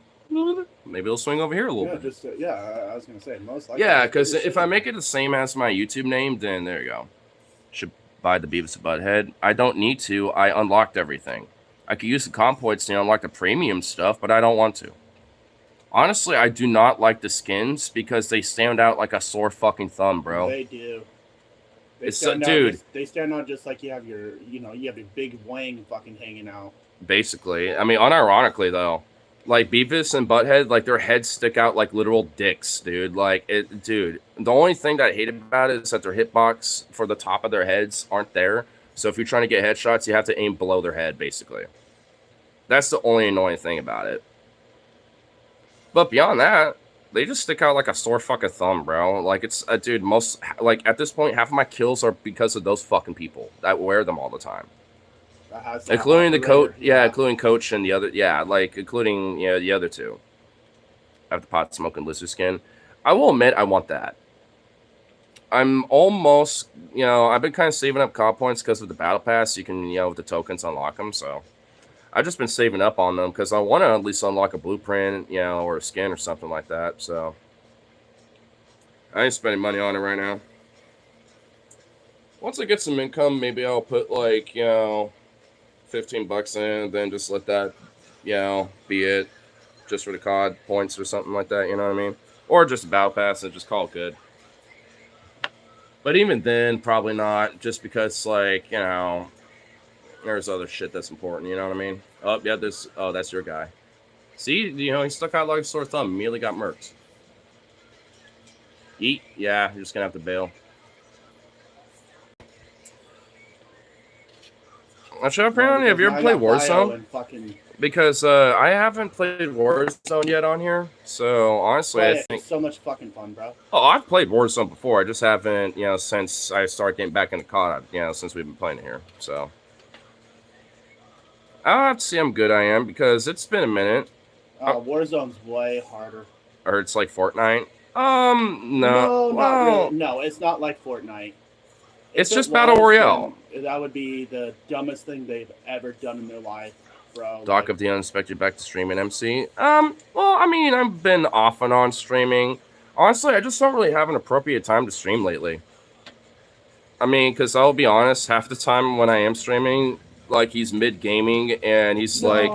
maybe they'll swing over here a little bit. I was gonna say most likely. Yeah, because if I make it the same as my YouTube name, then there you go. Should buy the Beavis and Butthead. I don't need to. I unlocked everything. I could use the comp points to unlock the premium stuff, but I don't want to. Honestly, I do not like the skins because they stand out like a sore fucking thumb, bro. They do. They stand out just like you have your big wang fucking hanging out. Basically. I mean, unironically, though. Like, Beavis and Butthead, like, their heads stick out like literal dicks, dude. Dude, the only thing that I hate about it is that their hitbox for the top of their heads aren't there. So if you're trying to get headshots, you have to aim below their head, basically. That's the only annoying thing about it. But beyond that, they just stick out like a sore fucking thumb, bro. Like, it's, dude, at this point, half of my kills are because of those fucking people that wear them all the time. Including the coach, including Coach and the other, including, the other two. I have the pot smoking lizard skin. I will admit, I want that. I'm almost, I've been kind of saving up comp points because of the battle pass. You can, with the tokens unlock them, so. I've just been saving up on them because I want to at least unlock a blueprint, or a skin or something like that. So I ain't spending money on it right now. Once I get some income, maybe I'll put like, $15 in, then just let that, be it, just for the COD points or something like that. You know what I mean? Or just a battle pass and just call it good. But even then, probably not, just because like, there's other shit that's important, you know what I mean? Oh, yeah, that's your guy. See, he stuck out like a sore thumb, immediately got murked. Yeet, yeah, you're just gonna have to bail. Actually, apparently, have you ever played Warzone? because I haven't played Warzone yet on here. So honestly, Play I it. think It's so much fucking fun, bro. I've played Warzone before. I just haven't, since I started getting back into COD. Since we've been playing it here. So I'll have to see how good I am because it's been a minute. Warzone's way harder. Or it's like Fortnite. No, well, not really. No, it's not like Fortnite. It's If just it Battle was, Royale. then that would be the dumbest thing they've ever done in their life, bro. Doc of the Unexpected back to streaming MC. Well, I mean, I've been off and on streaming. Honestly, I just don't really have an appropriate time to stream lately. I mean, because I'll be honest, half the time when I am streaming, like he's mid gaming and he's like,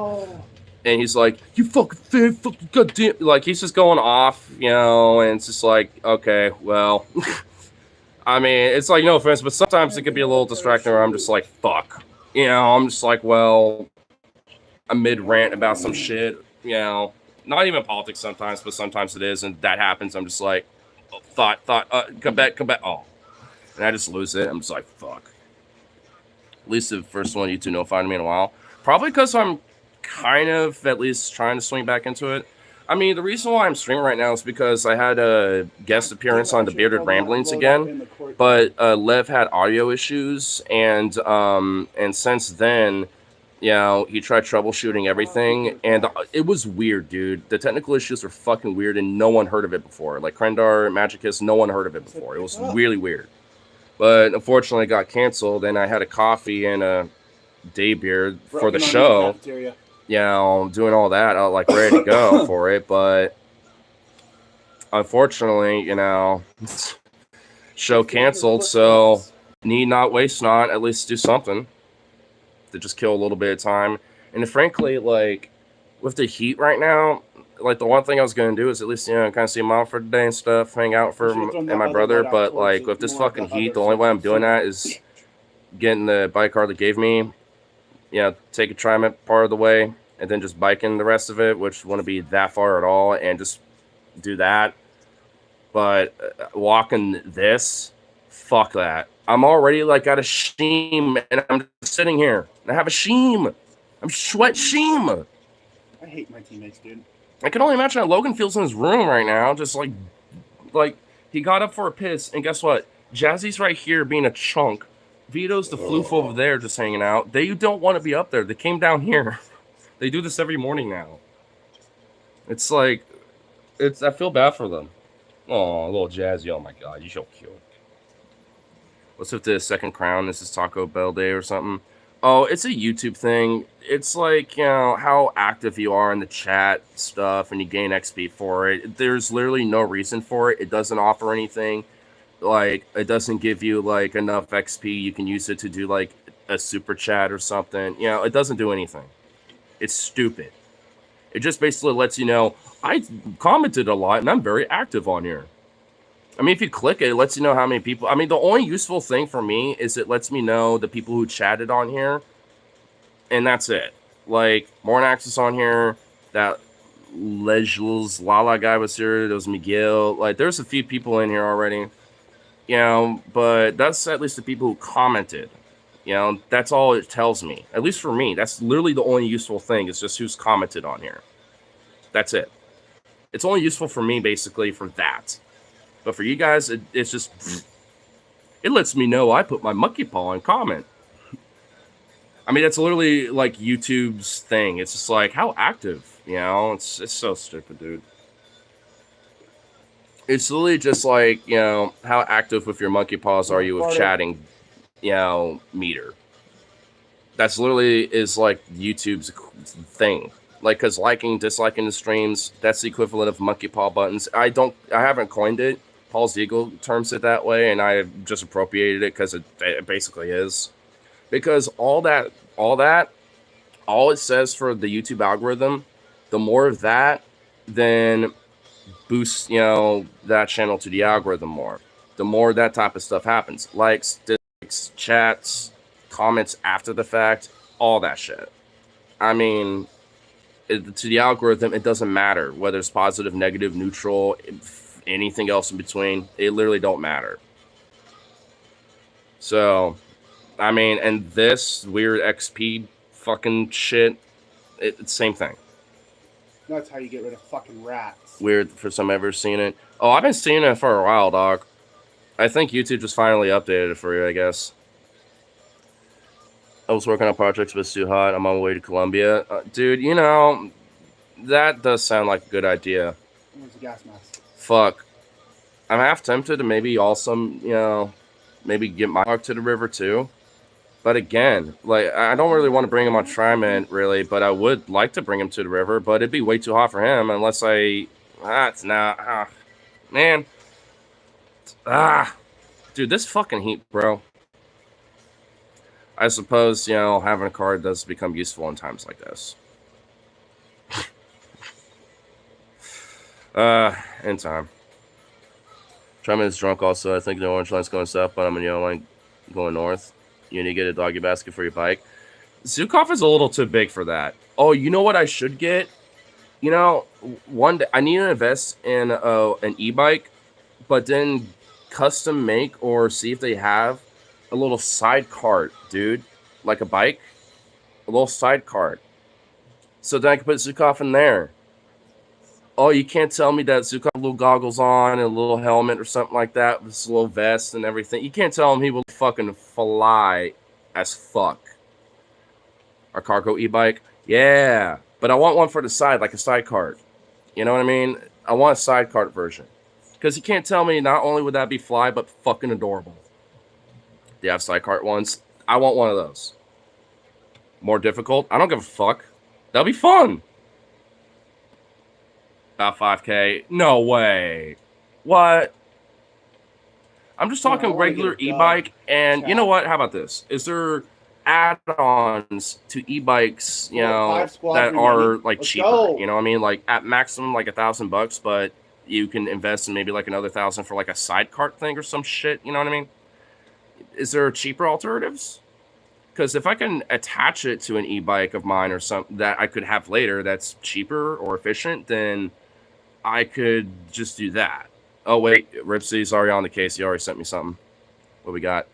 you fucking goddamn, like he's just going off, and it's just like, okay, well, I mean, it's like no offense, but sometimes it could be a little distracting where I'm just like, fuck, I'm just like, well, a mid rant about some shit, not even politics sometimes, but sometimes it is, and that happens. I'm just like, come back, oh, and I just lose it. I'm just like, fuck. At least the first one you two notified me in a while. Probably because I'm kind of at least trying to swing back into it. I mean, the reason why I'm streaming right now is because I had a guest appearance on the Bearded Ramblings again, but Lev had audio issues, and since then, he tried troubleshooting everything, and it was weird, dude. The technical issues were fucking weird, and no one heard of it before. Like Krendar, Magicus, no one heard of it before. It was really weird. But unfortunately, it got canceled, and I had a coffee and a day beer for the show. Doing all that, I was like ready to go for it, but unfortunately, show canceled, so need not waste not, at least do something to just kill a little bit of time. And frankly, like with the heat right now, like the one thing I was gonna do is at least kind of see mom for the day and stuff, hang out and my brother. But like with this fucking heat, the only way I'm doing that is getting the bike Harley gave me. Take a TriMet part of the way, and then just biking the rest of it, which wouldn't be that far at all, and just do that. But walking this, fuck that. I'm already like got a sheen, and I'm just sitting here. I have a sheen. I'm sweat sheen. I hate my teammates, dude. I can only imagine how Logan feels in his room right now. Just like he got up for a piss, and guess what? Jazzy's right here being a chunk. Vito's the floof over there just hanging out. They don't want to be up there. They came down here. They do this every morning now. It's like, I feel bad for them. Oh, little Jazzy. Oh my god, you're so cute. What's with the second crown? This is Taco Bell Day or something? Oh, it's a YouTube thing. It's like, how active you are in the chat stuff and you gain XP for it. There's literally no reason for it. It doesn't offer anything. Like, it doesn't give you, like, enough XP. You can use it to do, like, a super chat or something. It doesn't do anything. It's stupid. It just basically lets you know, I commented a lot, and I'm very active on here. I mean, if you click it, it lets you know how many people... I mean, the only useful thing for me is it lets me know the people who chatted on here, and that's it. Like, Mornax is on here, that Lejls Lala guy was here, there was Miguel. Like, there's a few people in here already. But that's at least the people who commented. That's all it tells me. At least for me, that's literally the only useful thing. It's just who's commented on here. That's it. It's only useful for me, basically, for that. But for you guys, it's just... It lets me know I put my monkey paw in comment. I mean, that's literally, like, YouTube's thing. It's just like, how active, It's so stupid, dude. It's literally just like, how active with your monkey paws are you with chatting, meter. That's literally is like YouTube's thing. Like, because liking, disliking the streams, that's the equivalent of monkey paw buttons. I haven't coined it. Paul Siegel terms it that way, and I just appropriated it because it basically is. Because all it says for the YouTube algorithm, the more of that, then boosts, that channel to the algorithm more. The more that type of stuff happens. Likes, dislikes, chats, comments after the fact, all that shit. I mean, to the algorithm, it doesn't matter whether it's positive, negative, neutral, anything else in between. It literally don't matter. So, I mean, and this weird XP fucking shit, It's same thing. That's how you get rid of fucking rats. Weird for some ever seen it. Oh, I've been seeing it for a while, dog. I think YouTube just finally updated it for you, I guess. I was working on projects, but it's too hot. I'm on my way to Colombia. Dude, you know, that does sound like a good idea. Where's the gas mask? Fuck. I'm half tempted to maybe also, you know, maybe get my dog to the river too. But again, like, I don't really want to bring him on TriMint, really, but I would like to bring him to the river, but it'd be way too hot for him unless I... it's not... man. Dude, this fucking heat, bro. I suppose, you know, having a car does become useful in times like this. In time. TriMint is drunk also. I think the orange line's going south, but I'm in yellow line going north. You need to get a doggy basket for your bike. Zukov is a little too big for that. Oh, you know what I should get? You know, one day I need to invest in an e-bike, but then custom make or see if they have a little side cart, dude. Like a bike. A little side cart. So then I can put Zukov in there. Oh, you can't tell me that Zukov had little goggles on and a little helmet or something like that with his little vest and everything. You can't tell him he will fucking fly as fuck. Our cargo e-bike? Yeah. But I want one for the side, like a side cart. You know what I mean? I want a side cart version. Because you can't tell me not only would that be fly, but fucking adorable. Do you have side cart ones? I want one of those. More difficult? I don't give a fuck. That'll be fun. About 5K. No way. What? I'm just talking regular e-bike, and you know what? How about this? Is there add-ons to e-bikes, you know, that are like cheaper? You know what I mean? Like at maximum like $1,000, but you can invest in maybe like another $1,000 for like a side cart thing or some shit. You know what I mean? Is there cheaper alternatives? Because if I can attach it to an e-bike of mine or something that I could have later that's cheaper or efficient, then I could just do that. Oh, wait. Ripsy's already on the case. He already sent me something. What we got?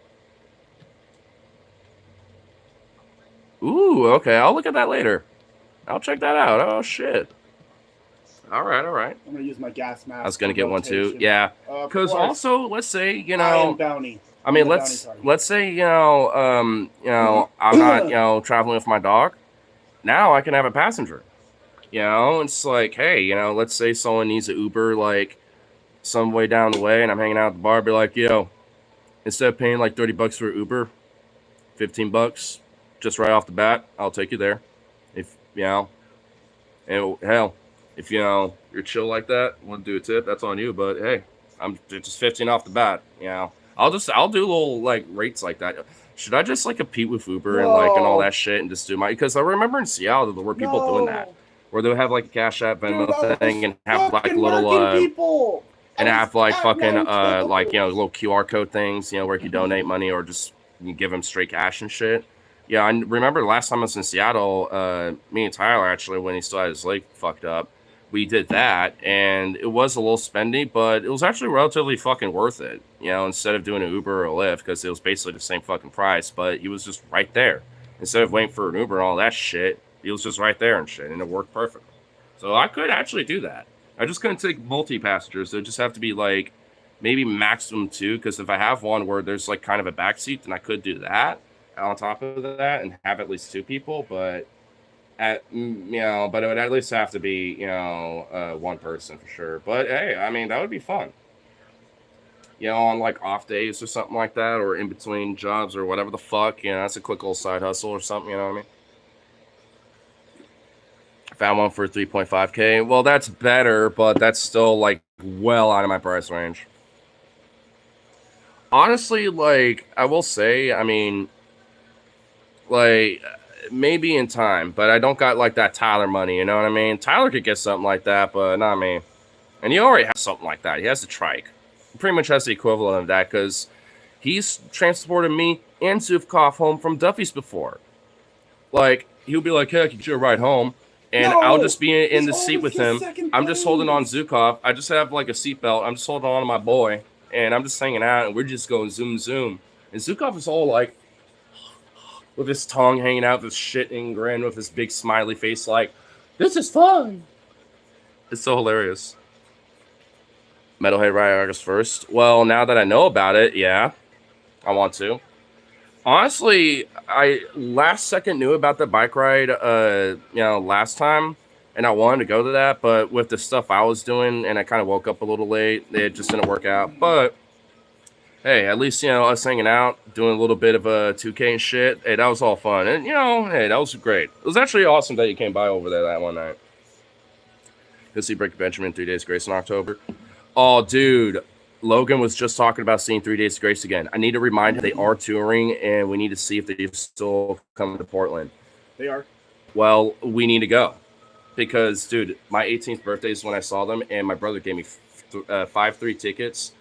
Ooh, okay. I'll look at that later. I'll check that out. Oh, shit. All right, all right. I'm going to use my gas mask. I was going to get one, too. Yeah. Because also, let's say, you know... Bounty. I mean, let's say, you know, I'm not, you know, traveling with my dog. Now I can have a passenger. You know, it's like, hey, you know, let's say someone needs an Uber, like, some way down the way, and I'm hanging out at the bar, be like, yo, instead of paying like $30 for Uber, $15, just right off the bat, I'll take you there. If, you know, and hell, if, you know, you're chill like that, want to do a tip, that's on you, but hey, I'm just 15 off the bat, you know. I'll do little, like, rates like that. Should I just, like, compete with Uber and, like, and all that shit and just do my... Because I remember in Seattle there were people doing that. Where they would have, like, a Cash App Venmo thing and have, like, little, and have, like, fucking, like, you know, little QR code things, you know, where you can donate money or just you give them straight cash and shit. Yeah, I remember last time I was in Seattle, me and Tyler, actually, when he still had his leg fucked up, we did that, and it was a little spendy, but it was actually relatively fucking worth it, you know, instead of doing an Uber or a Lyft, because it was basically the same fucking price, but he was just right there. Instead of waiting for an Uber and all that shit, he was just right there and shit, and it worked perfectly. So I could actually do that. I just couldn't take multi-passengers. It would just have to be, like, maybe maximum 2, because if I have one where there's, like, kind of a backseat, then I could do that on top of that and have at least 2 people, but... you know, but it would at least have to be, you know, 1 person for sure. But hey, I mean, that would be fun. You know, on like off days or something like that, or in between jobs or whatever the fuck, you know, that's a quick little side hustle or something, you know what I mean? I found one for 3.5K. Well, that's better, but that's still like well out of my price range. Honestly, like, I will say, I mean, like... maybe in time, but I don't got like that Tyler money, you know what I mean? Tyler could get something like that, but not me. And he already has something like that. He has the trike. He pretty much has the equivalent of that because he's transported me and Zukov home from Duffy's before. Like, he'll be like, hey, I can get you a ride home. And I'll just be in the seat with him. I'm just holding on Zukov. I just have like a seatbelt. I'm just holding on to my boy. And I'm just hanging out and we're just going zoom, zoom. And Zukov is all like, with his tongue hanging out, this shitting grin with his big smiley face, like, this is fun. It's so hilarious. Metalhead Riot August 1st. Well, now that I know about it, yeah, I want to. Honestly, I last second knew about the bike ride, last time, and I wanted to go to that, but with the stuff I was doing, and I kind of woke up a little late, it just didn't work out. But hey, at least us hanging out, doing a little bit of a 2K and shit. Hey, that was all fun, and hey, that was great. It was actually awesome that you came by over there that one night. Go see Breaking Benjamin 3 Days Grace in October. Oh, dude. Logan was just talking about seeing 3 Days Grace again. I need to remind him they are touring, and we need to see if they still come to Portland. They are. Well, we need to go. Because, dude, my 18th birthday is when I saw them, and my brother gave me 5 free tickets,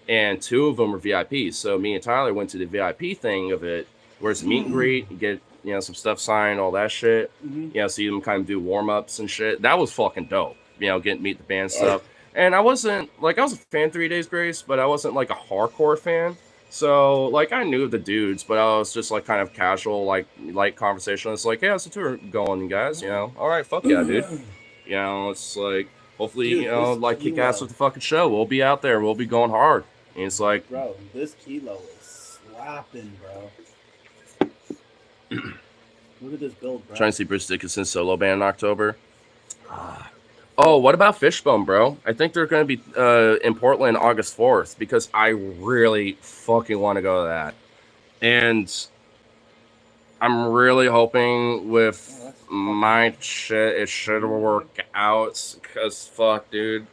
and 2 of them were VIPs. So me and Tyler went to the VIP thing of it, where it's meet and greet, you get some stuff signed, all that shit. See them kind of do warm-ups and shit. That was fucking dope. Get meet the band stuff. And I wasn't, I was a fan 3 Days Grace, but I wasn't, a hardcore fan. So, I knew the dudes, but I was just, kind of casual, light conversation. It's like, hey, how's the tour going, guys? All right, fuck yeah, dude. It's like, hopefully, dude, kick ass with the fucking show. We'll be out there. We'll be going hard. And it's like... Bro, this Kilo is slapping, bro. Look at this build, bro. Trying to see Bruce Dickinson's solo band in October. Oh, what about Fishbone, bro? I think they're going to be in Portland August 4th because I really fucking want to go to that. And I'm really hoping with my shit, it should work out because, fuck, dude.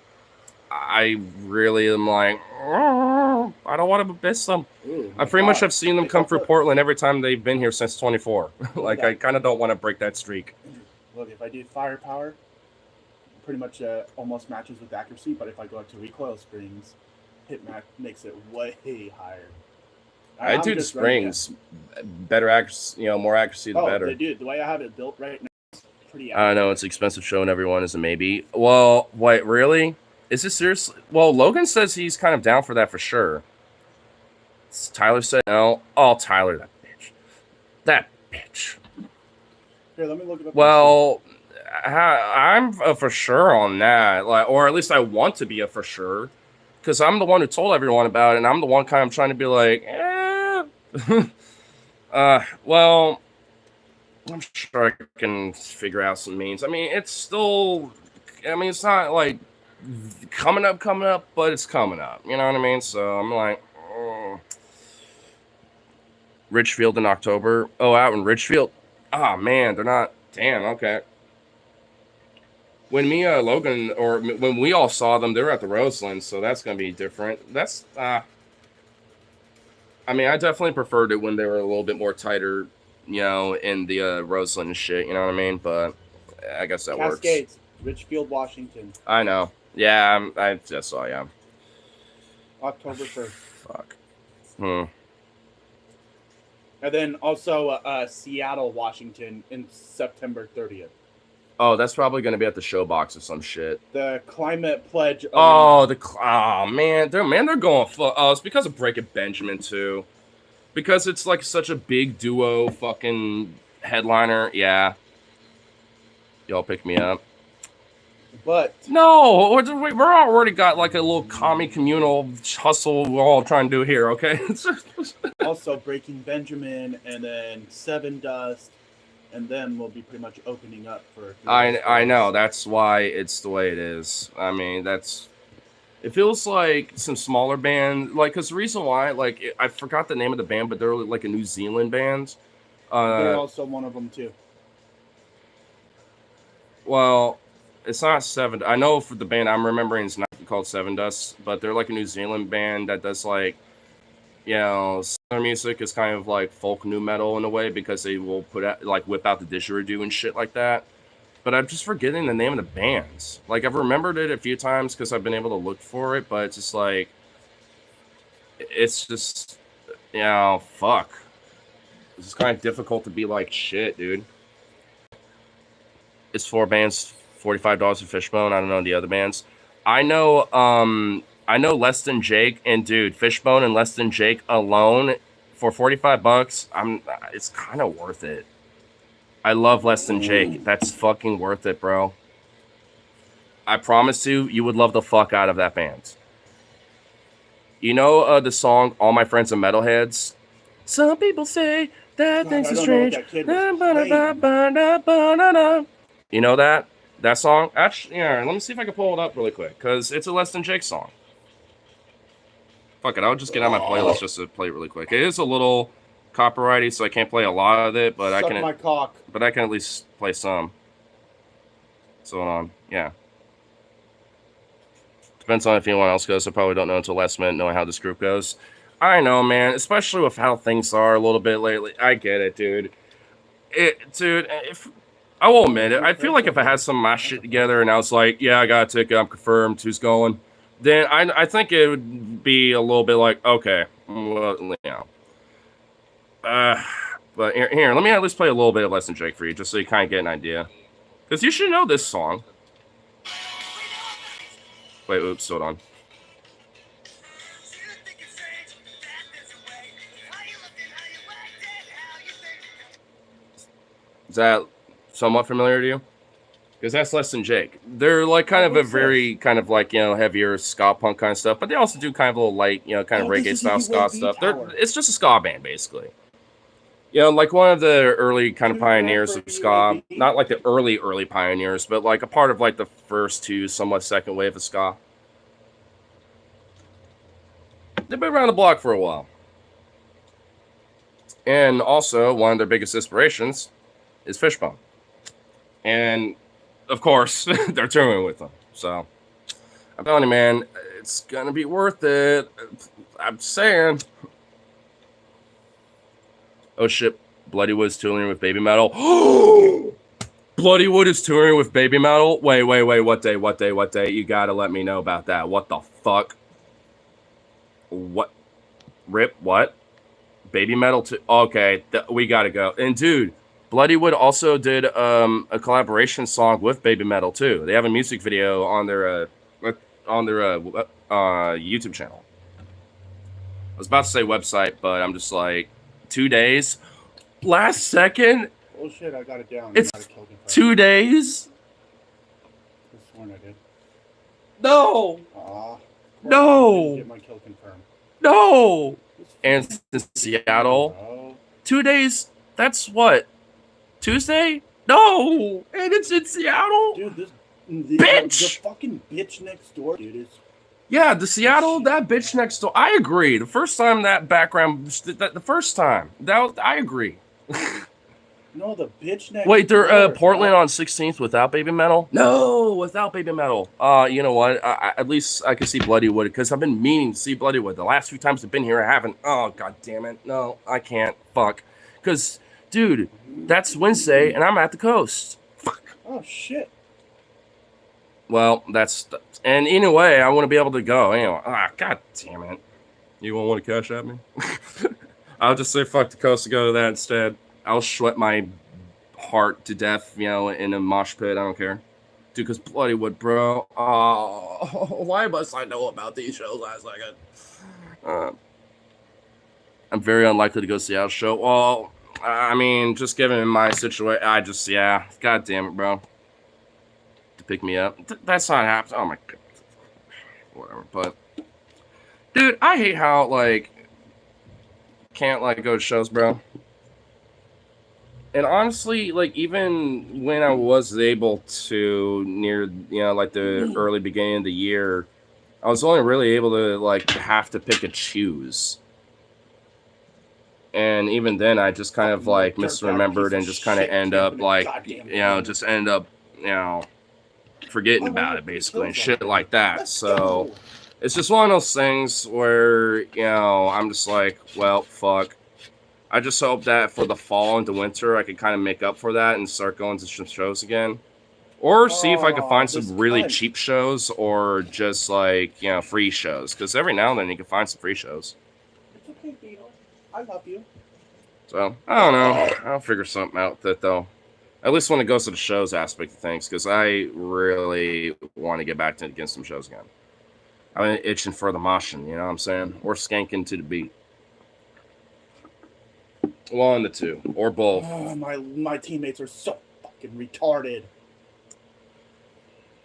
I really am like, oh, I don't want to miss them. Ooh, I pretty much have seen them come through Portland every time they've been here since 24. I kind of don't want to break that streak. Look, if I do firepower, pretty much almost matches with accuracy, but if I go up to recoil springs, hit makes it way higher. I do the springs, better accuracy, more accuracy the better. Dude, the way I have it built right now is pretty accurate. I know, it's expensive showing everyone is a maybe. Well, wait, really? Is this seriously? Well, Logan says he's kind of down for that for sure. Tyler said no. Oh, Tyler, that bitch. That bitch. Here, let me look it up. Well, I'm a for sure on that, or at least I want to be a for sure, because I'm the one who told everyone about it, and I'm the one kind of trying to be like, well, I'm sure I can figure out some means. I mean, it's still, it's not coming up, but it's coming up. You know what I mean? So I'm like, Richfield in October. Oh, out in Richfield. Ah, man, they're not. Damn. Okay. When Logan, or when we all saw them, they were at the Roseland, so that's gonna be different. That's I definitely preferred it when they were a little bit more tighter, in the Roseland and shit. You know what I mean? But I guess that works. Cascades, Richfield, Washington. I know. Yeah, I just saw. Yeah. October 1st. Fuck. And then also Seattle, Washington, in September 30th. Oh, that's probably going to be at the Showbox or some shit. The Climate Pledge. Oh, man, they're going for. Oh, it's because of Breaking Benjamin too, because it's such a big duo fucking headliner. Yeah, y'all pick me up. But no, we're already got a little commie communal hustle we're all trying to do here. Okay. Also, Breaking Benjamin, and then Seven Dust. And then we'll be pretty much opening up for. I know, that's why it's the way it is. It feels like some smaller band, because the reason why, I forgot the name of the band, but they're a New Zealand band. They're also one of them too. Well, it's not Seven. I know for the band I'm remembering it's not called Seven Dust, but they're a New Zealand band that does their music is kind of folk new metal in a way, because they will put out whip out the didgeridoo and shit like that. But I'm just forgetting the name of the bands. I've remembered it a few times because I've been able to look for it, but it's just it's just fuck. It's kind of difficult to be shit, dude. It's 4 bands, $45 for Fishbone. I don't know the other bands. I know Less Than Jake, and dude, Fishbone and Less Than Jake alone, for $45, it's kind of worth it. I love Less Than Jake. That's fucking worth it, bro. I promise you would love the fuck out of that band. You know the song "All My Friends Are Metalheads"? Some people say that God, things I are don't know what strange. that kid was playing. You know that song? Actually, yeah. Let me see if I can pull it up really quick, because it's a Less Than Jake song. Fuck it, I'll just get on my playlist just to play it really quick. It is a little copyrighty, so I can't play a lot of it, but Suck my cock. I can at least play some. So yeah. Depends on if anyone else goes. I probably don't know until last minute knowing how this group goes. I know, man, especially with how things are a little bit lately. I get it, dude. If I will admit it, I feel like if I had some of my shit together and I was like, yeah, I got a ticket, I'm confirmed, who's going, then I think it would be a little bit like, okay, well, you know. But here, let me at least play a little bit of Less Than Jake for you, just so you kind of get an idea. Because you should know this song. Wait, oops, hold on. Is that somewhat familiar to you? Because that's Less Than Jake. They're like kind of a very kind of like, you know, heavier ska punk kind of stuff, but they also do kind of a little light, you know, kind of reggae style ska stuff. It's just a ska band, basically. You know, like one of the early kind of pioneers of ska. Not like the early pioneers, but like a part of like the first two, somewhat second wave of ska. They've been around the block for a while. And also, one of their biggest inspirations is Fishbone. And, of course, they're touring with them. So, I'm telling you, man, it's going to be worth it. I'm saying. Oh, shit. Bloodywood's touring with Baby Metal. Bloodywood is touring with Baby Metal? Wait. What day? You got to let me know about that. What the fuck? What? Rip? What? Baby Metal? Okay, we got to go. And, dude, Bloodywood also did a collaboration song with Baby Metal too. They have a music video on their YouTube channel. I was about to say website, but I'm just like 2 days. Last second. Oh shit! I got it down. It's 2 days. I sworn I did. No. No. Get my kill confirmed. No. And it's in Seattle. 2 days. That's what? Tuesday? No, and it's in Seattle. Dude, bitch! The fucking bitch next door, dude, is... Yeah, the Seattle, that bitch next door. I agree. The first time that background... The first time. I agree. No, the bitch next Wait, they're door, Portland on 16th without Baby Metal? No, without Baby Metal. You know what? At least I can see Bloodywood, because I've been meaning to see Bloodywood. The last few times I've been here, I haven't. Oh, god damn it. No, I can't. Fuck. Because... Dude, that's Wednesday, and I'm at the coast. Fuck. Oh, shit. Well, and anyway, I want to be able to go. Anyway, god damn it. You won't want to cash at me? I'll just say fuck the coast to go to that instead. I'll sweat my heart to death, you know, in a mosh pit. I don't care. Dude, because Bloodywood, bro. Oh, why must I know about these shows last second? I'm very unlikely to go see our show. Well... I mean, just given my situation, god damn it, bro. To pick me up. That's not happening. Oh my god. Whatever, but. Dude, I hate how, like, can't, like, go to shows, bro. And honestly, like, even when I was able to, near, you know, like, the early beginning of the year, I was only really able to, like, have to pick and choose. And even then, I just kind of like misremembered and just kind of end up like, you know, just end up, you know, forgetting about it basically and shit like that. So it's just one of those things where, you know, I'm just like, well, fuck. I just hope that for the fall into winter, I can kind of make up for that and start going to some shows again. Or see if I can find some really cheap shows or just like, you know, free shows. Because every now and then you can find some free shows. It's okay, Beetle. I love you. So, I don't know. I'll figure something out with it, though. At least when it goes to the shows aspect of things, because I really want to get back to getting some shows again. I'm itching for the moshing, you know what I'm saying? Or skanking to the beat. One of the two, or both. Oh, my teammates are so fucking retarded.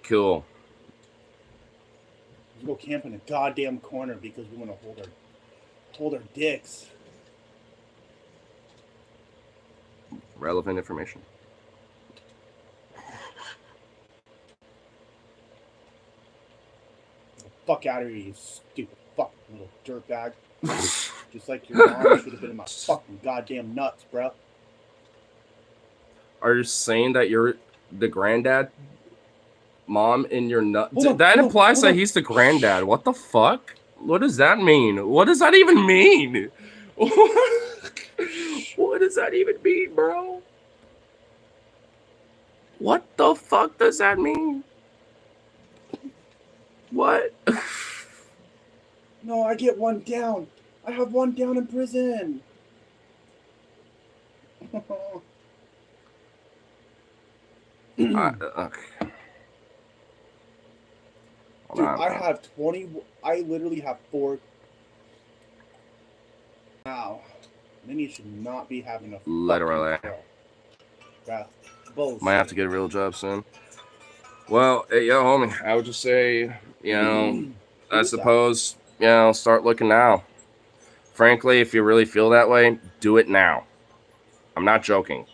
Cool. We go camp in a goddamn corner because we want to hold our dicks. Relevant information. Get the fuck out of here, you stupid fucking little dirtbag. Just like your mom should have been in my fucking goddamn nuts, bro. Are you saying that you're the granddad? Mom in your nut? Hold That on, implies hold that on. he's the granddad. What the fuck? What does that mean? What does that even mean? What does that even mean, bro? What the fuck does that mean? What? No, I get one down. I have one down in prison. Okay. Hold Dude, on, I bro. have 20. I literally have 4 now. Then you should not be having a fucking Literally. pro. Bruh, bullshit. Might have to get a real job soon. Well, hey, yo, homie, I would just say, you know, I suppose, you know, start looking now. Frankly, if you really feel that way, do it now. I'm not joking.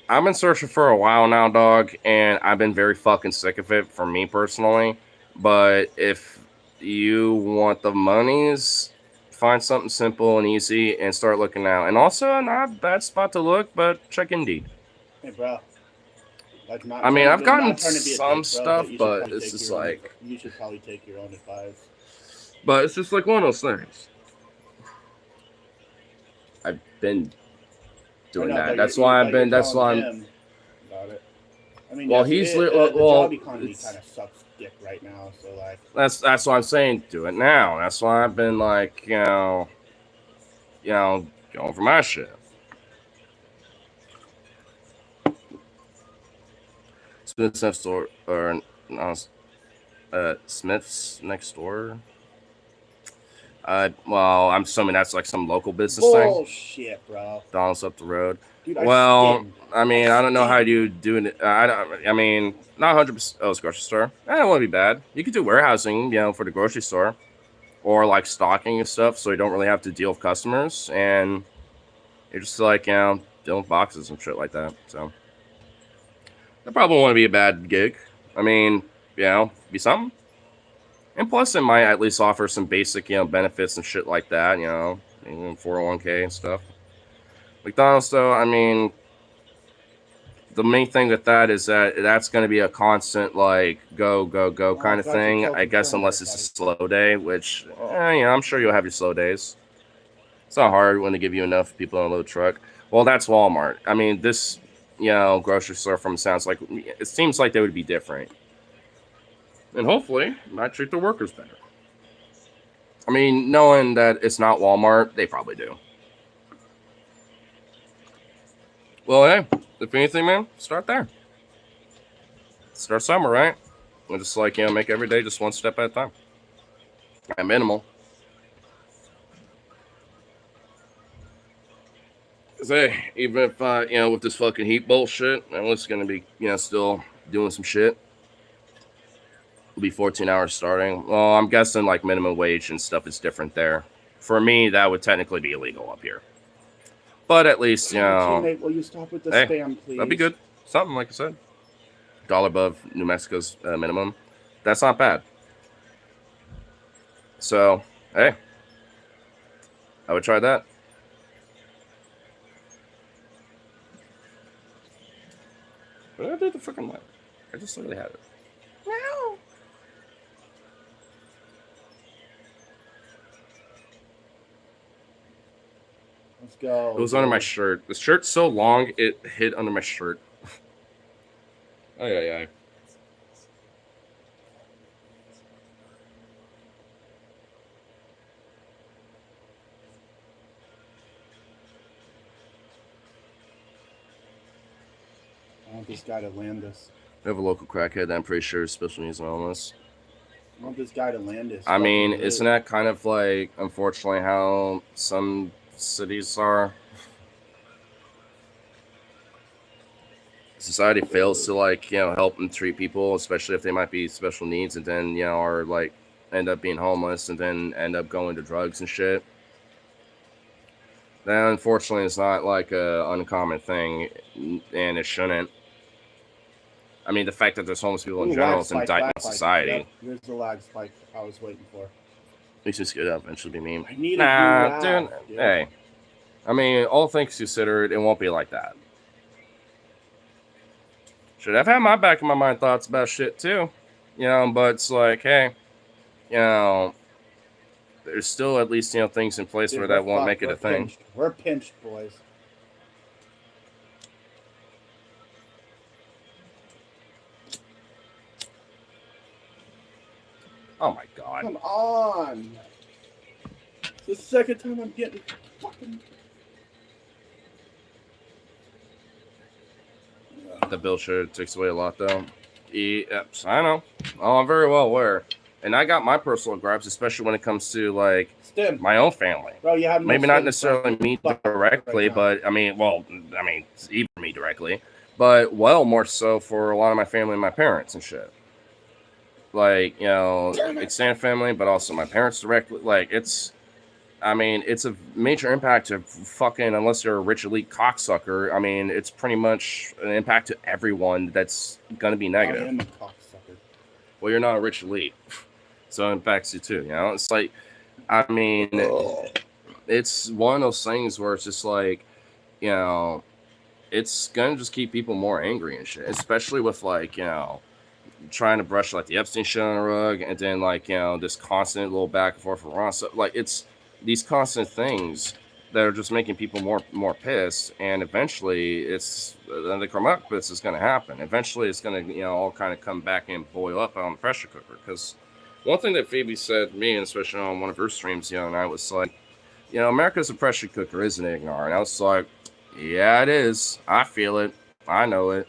I've been searching for a while now, dog, and I've been very fucking sick of it for me personally. But if you want the monies, find something simple and easy and start looking now. And also, not a bad spot to look, but check Indeed. Hey, bro. Like, not I mean, trying- I've gotten not trying to be a some dick, bro, stuff, you should but probably it's take just your own- like, you should probably take your own advice. but it's just like one of those things. I've been doing I know, that. but That's you're- why but I've been. you're That's why telling I'm. him about it. I mean, Well, yes, he's the well, job economy it's- kind of sucks dick right now. So like, That's why I'm saying do it now. That's why I've been like, going for my shit. Smith's next door, or no, Smith's next door. Well, I'm assuming that's like some local business thing. bullshit, bro. Donald's up the road. Dude, Well, stink. I mean, I don't know how you do it. I mean, not 100%. Oh, it's a grocery store. I don't want to be bad. You could do warehousing, for the grocery store, or like stocking and stuff, so you don't really have to deal with customers, and you're just like, dealing with boxes and shit like that. So that probably won't be a bad gig. I mean, be something. And plus, it might at least offer some basic, benefits and shit like that. 401k and stuff. McDonald's, though, I mean, the main thing with that is that that's going to be a constant, like, go kind of glad you thing. killed I the guess phone unless there, it's a buddy. slow day, which, I'm sure you'll have your slow days. It's not hard when they give you enough people on a load truck. Well, that's Walmart. I mean, this, grocery store from sounds like, it seems like they would be different. And hopefully, might treat their workers better. I mean, knowing that it's not Walmart, they probably do. Well, hey, if anything, man, start there. Start somewhere, right? And just like, make every day just one step at a time. At minimal. Cause hey, even if with this fucking heat bullshit, I'm just gonna be, still doing some shit. It'll be 14 hours starting. Well, I'm guessing like minimum wage and stuff is different there. For me, that would technically be illegal up here. But at least, Teammate, will you stop with the hey, spam, please? that'd be good. Something, like I said. $1 above New Mexico's minimum. That's not bad. So, hey. I would try that. What did I do with the freaking light? I just literally had it. No. Let's go. It was under my shirt. The shirt's so long, it hid under my shirt. Oh, yeah. I want this guy to land us. We have a local crackhead that I'm pretty sure is special needs and homeless. I want this guy to land us. I mean, isn't that kind of like, unfortunately, how some cities are. Society fails to like help and treat people, especially if they might be special needs, and then are like end up being homeless and then end up going to drugs and shit. That unfortunately is not like a uncommon thing, and it shouldn't. I mean, the fact that there's homeless people in Ooh, general lag is spike, indictment lag of spike. society. Yep, there's the lag spike I was waiting for. It's just gonna eventually be me. I need Nah, a dude. Hey, I mean, all things considered, it won't be like that. Should have had my back in my mind thoughts about shit too, but it's like, hey, there's still at least things in place Dude, where we're that won't fucked. make it We're a thing. pinched. We're pinched, boys. Oh my god. Come on. It's the second time I'm getting fucking. The bill sure takes away a lot though. Yes, I know. Oh, I'm very well aware. And I got my personal gripes, especially when it comes to like Stim. my own family. Bro, you have no Maybe not stim, necessarily bro. me Fuck directly, right now. but I mean, even me directly, but more so for a lot of my family and my parents and shit. Like, extended family, but also my parents directly. Like, it's a major impact to fucking, unless you're a rich elite cocksucker. I mean, it's pretty much an impact to everyone that's going to be I negative. am a cocksucker. Well, you're not a rich elite, so it impacts you too. It's like, I mean, it's one of those things where it's just like, it's gonna just keep people more angry and shit, especially with like, trying to brush like the Epstein shit on the rug, and then like, this constant little back and forth around. So like, it's these constant things that are just making people more pissed, and eventually then the comeuppance is going to happen. Eventually it's going to all kind of come back and boil up on the pressure cooker. Because one thing that Phoebe said to me, and especially on one of her streams the other night, was like, America's a pressure cooker, isn't it, Ignar? And I was like, yeah, it is. I feel it. I know it.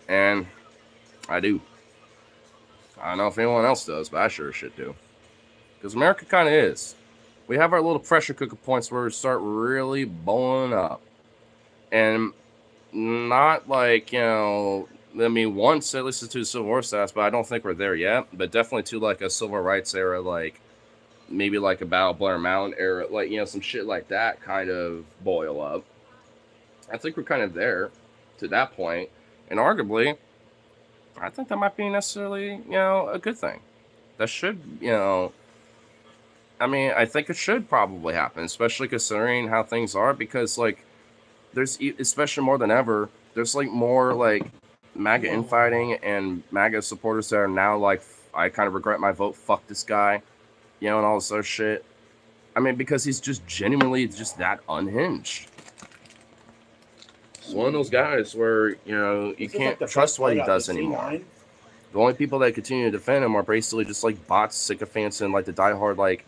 And I do. I don't know if anyone else does, but I sure as shit do. Because America kind of is. We have our little pressure cooker points where we start really blowing up. And not like, once at least to the Civil War status, but I don't think we're there yet. But definitely to like a Civil Rights era, like maybe like a Battle of Blair Mountain era, like, some shit like that kind of boil up. I think we're kind of there to that point. And arguably, I think that might be necessarily, a good thing. That should, I think it should probably happen, especially considering how things are, because, like, there's, especially more than ever, there's, like, more, like, MAGA infighting and MAGA supporters that are now, like, I kind of regret my vote, fuck this guy, and all this other shit. I mean, because he's just genuinely just that unhinged. One of those guys where, you can't trust what he does anymore. The only people that continue to defend him are basically just like bots, sycophants, and like the diehard like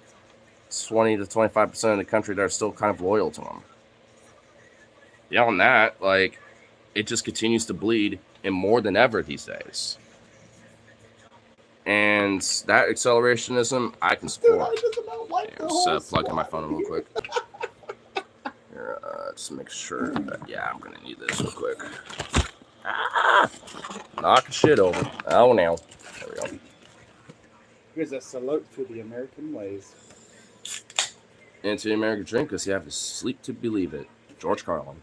20 to 25% of the country that are still kind of loyal to him. Beyond that, like, it just continues to bleed, and more than ever these days. And that accelerationism, I can support. Plug in my phone real quick. Here, just make sure that, I'm gonna need this real quick. Knocking shit over. Oh, now. There we go. Here's a salute to the American ways. And to the American dream, because you have to sleep to believe it. George Carlin.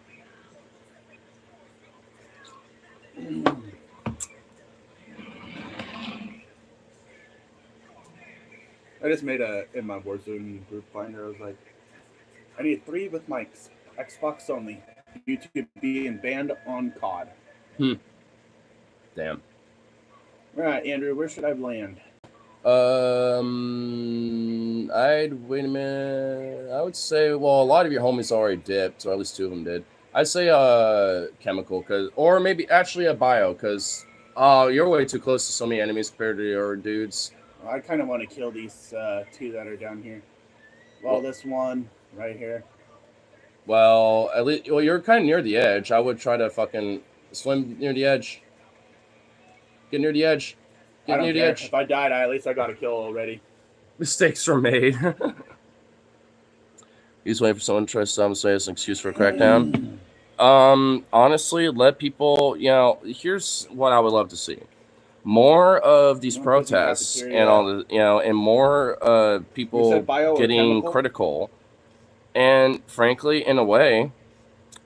I just made in my Warzone group finder, I was like, I need 3 with my Xbox only. YouTube being banned on COD. Damn. Alright, Andrew, where should I land? I'd wait a minute. I would say, well, a lot of your homies already dipped, or at least 2 of them did. I'd say chemical, or maybe actually a bio, because you're way too close to so many enemies compared to your dudes. I kind of want to kill these 2 that are down here. Well, this one right here. Well, at least, you're kind of near the edge. I would try to fucking swim near the edge. Get near the edge. Get near the edge. If I died, at least I got a kill already. Mistakes were made. He's waiting for someone to try to stop and say it's an excuse for a crackdown. Honestly, let people, here's what I would love to see. More of these protests and all the, and more people getting critical. And frankly, in a way,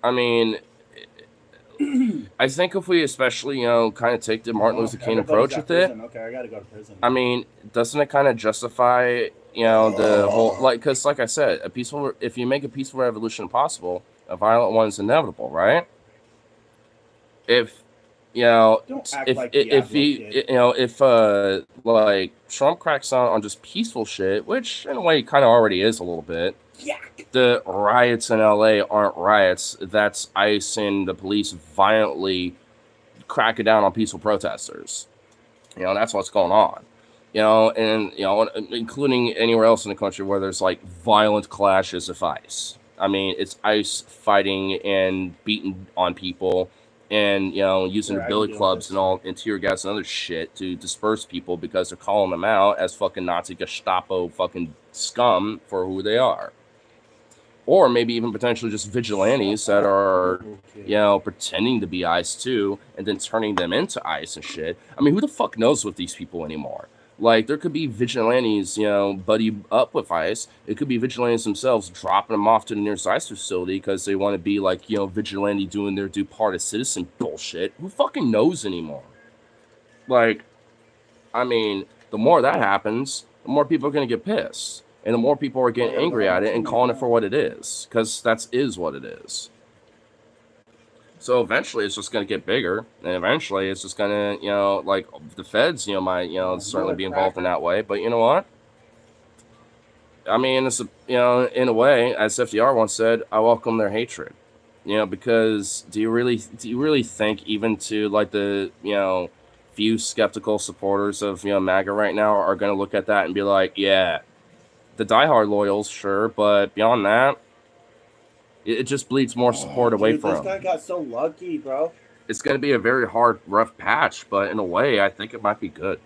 I mean, I think if we especially, kind of take the Martin Luther King approach with it, okay, I gotta go to prison. I mean, doesn't it kind of justify, the whole, because like I said, if you make a peaceful revolution possible, a violent one is inevitable, right? If, if like Trump cracks down on just peaceful shit, which in a way kind of already is a little bit. Yeah. The riots in LA aren't riots. That's ICE and the police violently cracking down on peaceful protesters. That's what's going on. And including anywhere else in the country where there's like violent clashes of ICE. I mean, it's ICE fighting and beating on people and using their billy clubs and tear gas and other shit to disperse people because they're calling them out as fucking Nazi Gestapo fucking scum for who they are. Or maybe even potentially just vigilantes that are, pretending to be ICE too, and then turning them into ICE and shit. I mean, who the fuck knows with these people anymore? Like, there could be vigilantes, buddy up with ICE. It could be vigilantes themselves dropping them off to the nearest ICE facility because they want to be like, vigilante doing their due part as citizen bullshit. Who fucking knows anymore? Like, I mean, the more that happens, the more people are going to get pissed. And the more people are getting angry at it and calling it for what it is. Because that is what it is. So eventually it's just going to get bigger. And eventually it's just going to, like the feds, might, certainly be involved in that way. But you know what? I mean, it's, in a way, as FDR once said, I welcome their hatred. Because do you really think even to like the, few skeptical supporters of, MAGA right now are going to look at that and be like, yeah, the diehard loyals, sure, but beyond that, it just bleeds more support away from him. This guy got so lucky, bro. It's going to be a very hard, rough patch, but in a way, I think it might be good.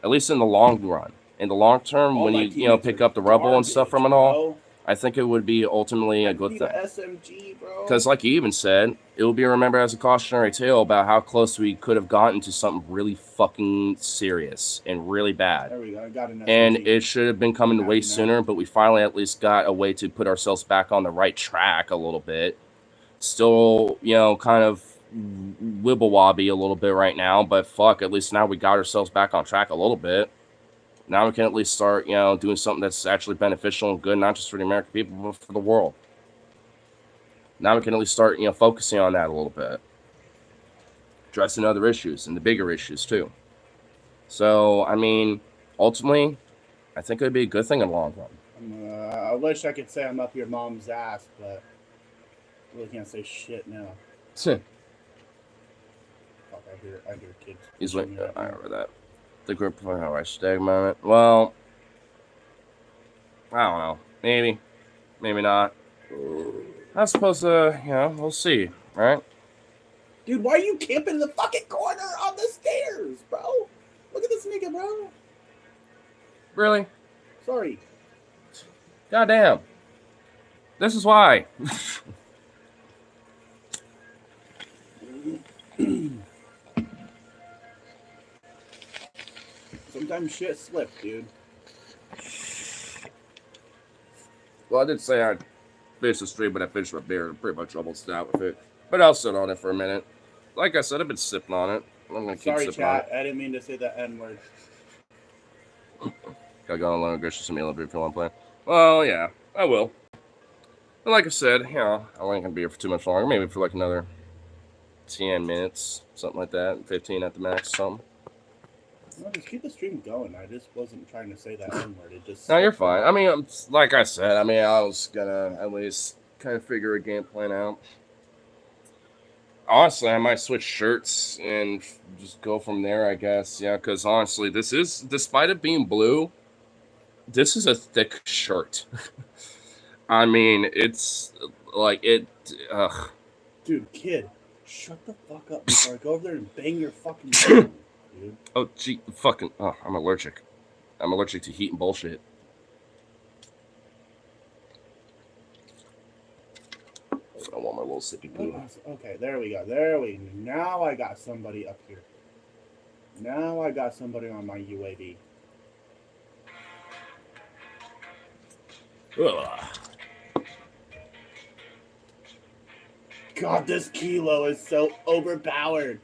At least in the long run. In the long term, when you pick up the rubble and stuff from it all, I think it would be ultimately a good thing. SMG, bro. Because like you even said, it will be remembered as a cautionary tale about how close we could have gotten to something really fucking serious and really bad. There we go. I got an SMG. And it should have been coming way sooner, but we finally at least got a way to put ourselves back on the right track a little bit. Still, kind of wibble-wobby a little bit right now, but fuck, at least now we got ourselves back on track a little bit. Now we can at least start, doing something that's actually beneficial and good, not just for the American people, but for the world. Now we can at least start, focusing on that a little bit. Addressing other issues and the bigger issues, too. So, I mean, ultimately, I think it would be a good thing in the long run. I wish I could say I'm up your mom's ass, but I really can't say shit now. Fuck, I hear kids. He's like, I remember that. The group of how I stigma it. Well, I don't know. Maybe not. I suppose, we'll see, right? Dude, why are you camping in the fucking corner on the stairs, bro? Look at this nigga, bro. Really? Sorry. Goddamn. This is why. Sometimes shit slips, dude. Well, I did say I'd finish the stream, but I finished my beer. I'm pretty much almost out with it. But I'll sit on it for a minute. Like I said, I've been sipping on it. I'm going to keep sipping on it. I didn't mean to say the N-word. Gotta go on Lone Gracious and me a little bit if you want to play. Well, yeah, I will. But like I said, I ain't going to be here for too much longer. Maybe for like another 10 minutes, something like that. 15 at the max, something. No, just keep the stream going. I just wasn't trying to say that N-word. It just... No, you're fine. I mean, like I said, I was gonna at least kind of figure a game plan out. Honestly, I might switch shirts and just go from there, I guess. Yeah, because honestly, this is, despite it being blue, this is a thick shirt. I mean, it's like it. Ugh. Dude, kid, shut the fuck up before I go over there and bang your fucking phone, dude. Oh, gee, fucking. Oh, I'm allergic. I'm allergic to heat and bullshit. I want my little sippy poo. Okay, there we go. Now I got somebody up here. Now I got somebody on my UAV. Ugh. God, this Kilo is so overpowered.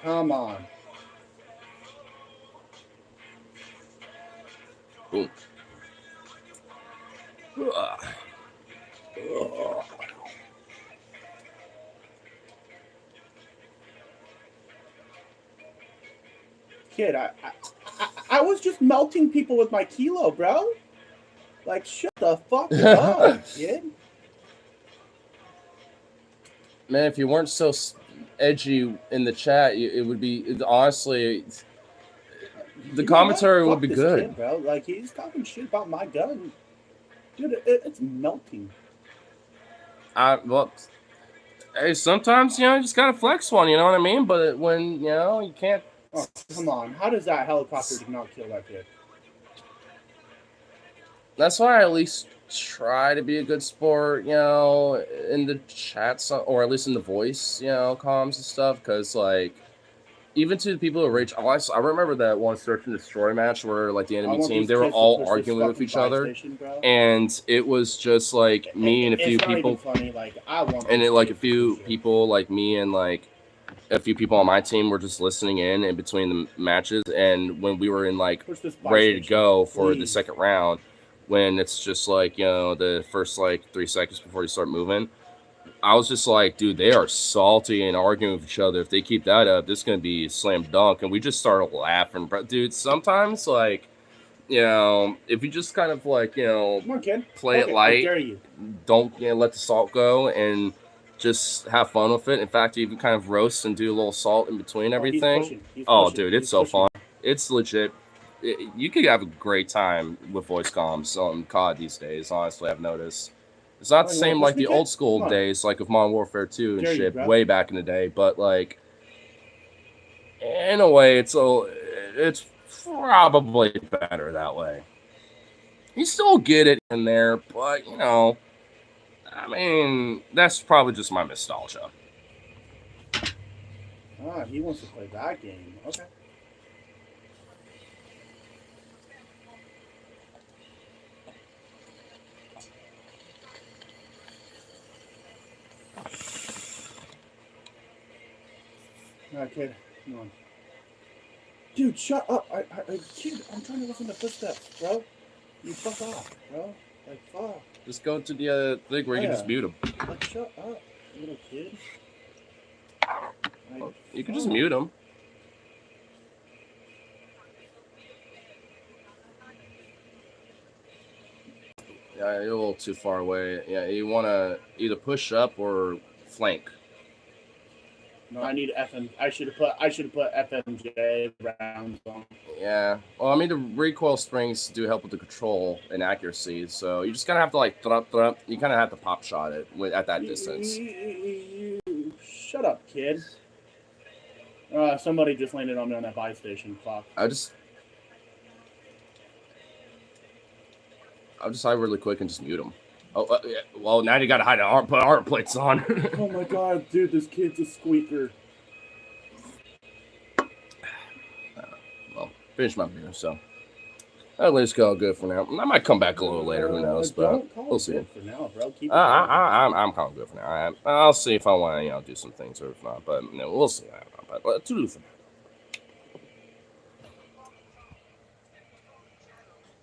Come on. Boom. Ugh. Ugh. Kid, I was just melting people with my Kilo, bro. Like, shut the fuck up, kid. Man, if you weren't so edgy in the chat, it would be honestly. The commentary would be good, kid, bro. Like, he's talking shit about my gun, dude. It's melting. Well, hey, sometimes you just gotta flex one. You know what I mean? But when you can't. Oh, come on! How does that helicopter not kill that kid? That's why I at least try to be a good sport, in the chats, or at least in the voice, comms and stuff. Because, like, even to the people who rage, I remember that one search and destroy match where, like, the enemy team, they were all arguing with each other. And it was just, like, me and a few people. Funny. Like, I want and like, a few people, like me and, like, a few people on my team were just listening in between the matches. And when we were in, like, ready to go for the second round, when it's just like, the first like 3 seconds before you start moving, I was just like, dude, they are salty and arguing with each other. If they keep that up, this is going to be slam dunk. And we just started laughing. But dude, sometimes, like, if you just kind of like, come on, kid. play it light, don't let the salt go and just have fun with it. In fact, you even kind of roast and do a little salt in between everything. He's pushing. Dude, it's so fun. It's legit. You could have a great time with voice comms on COD these days, honestly, I've noticed. It's not the same like the old school days, like with Modern Warfare 2 and shit, way back in the day, but, like, in a way, it's probably better that way. You still get it in there, but, I mean, that's probably just my nostalgia. He wants to play that game. Okay. Kid, come on. Dude, shut up. Kid, I'm trying to listen to footsteps, bro. You fuck off, bro. Like, fuck. Just go to the thing where you can just mute him. Like, shut up, little kid. Like, you can just mute him. Yeah, you're a little too far away. Yeah, you want to either push up or flank. No, I need FM. I should have put FMJ rounds on. Yeah. Well, I mean, the recoil springs do help with the control and accuracy, so you just kind of have to, like, thrup. You kind of have to pop shot it at that distance. Shut up, kid. Somebody just landed on me on that buy station. Fuck. I'll just hide really quick and just mute him. Oh, yeah. Well, now you gotta hide and put armor plates on. Oh my god, dude, this kid's a squeaker. Well, finish my beer, so at least go good for now. I might come back a little later, who knows? But we'll see. For now, bro. Keep I'm kind of good for now. I'll see if I want to, do some things or if not. But we'll see. But to do for now.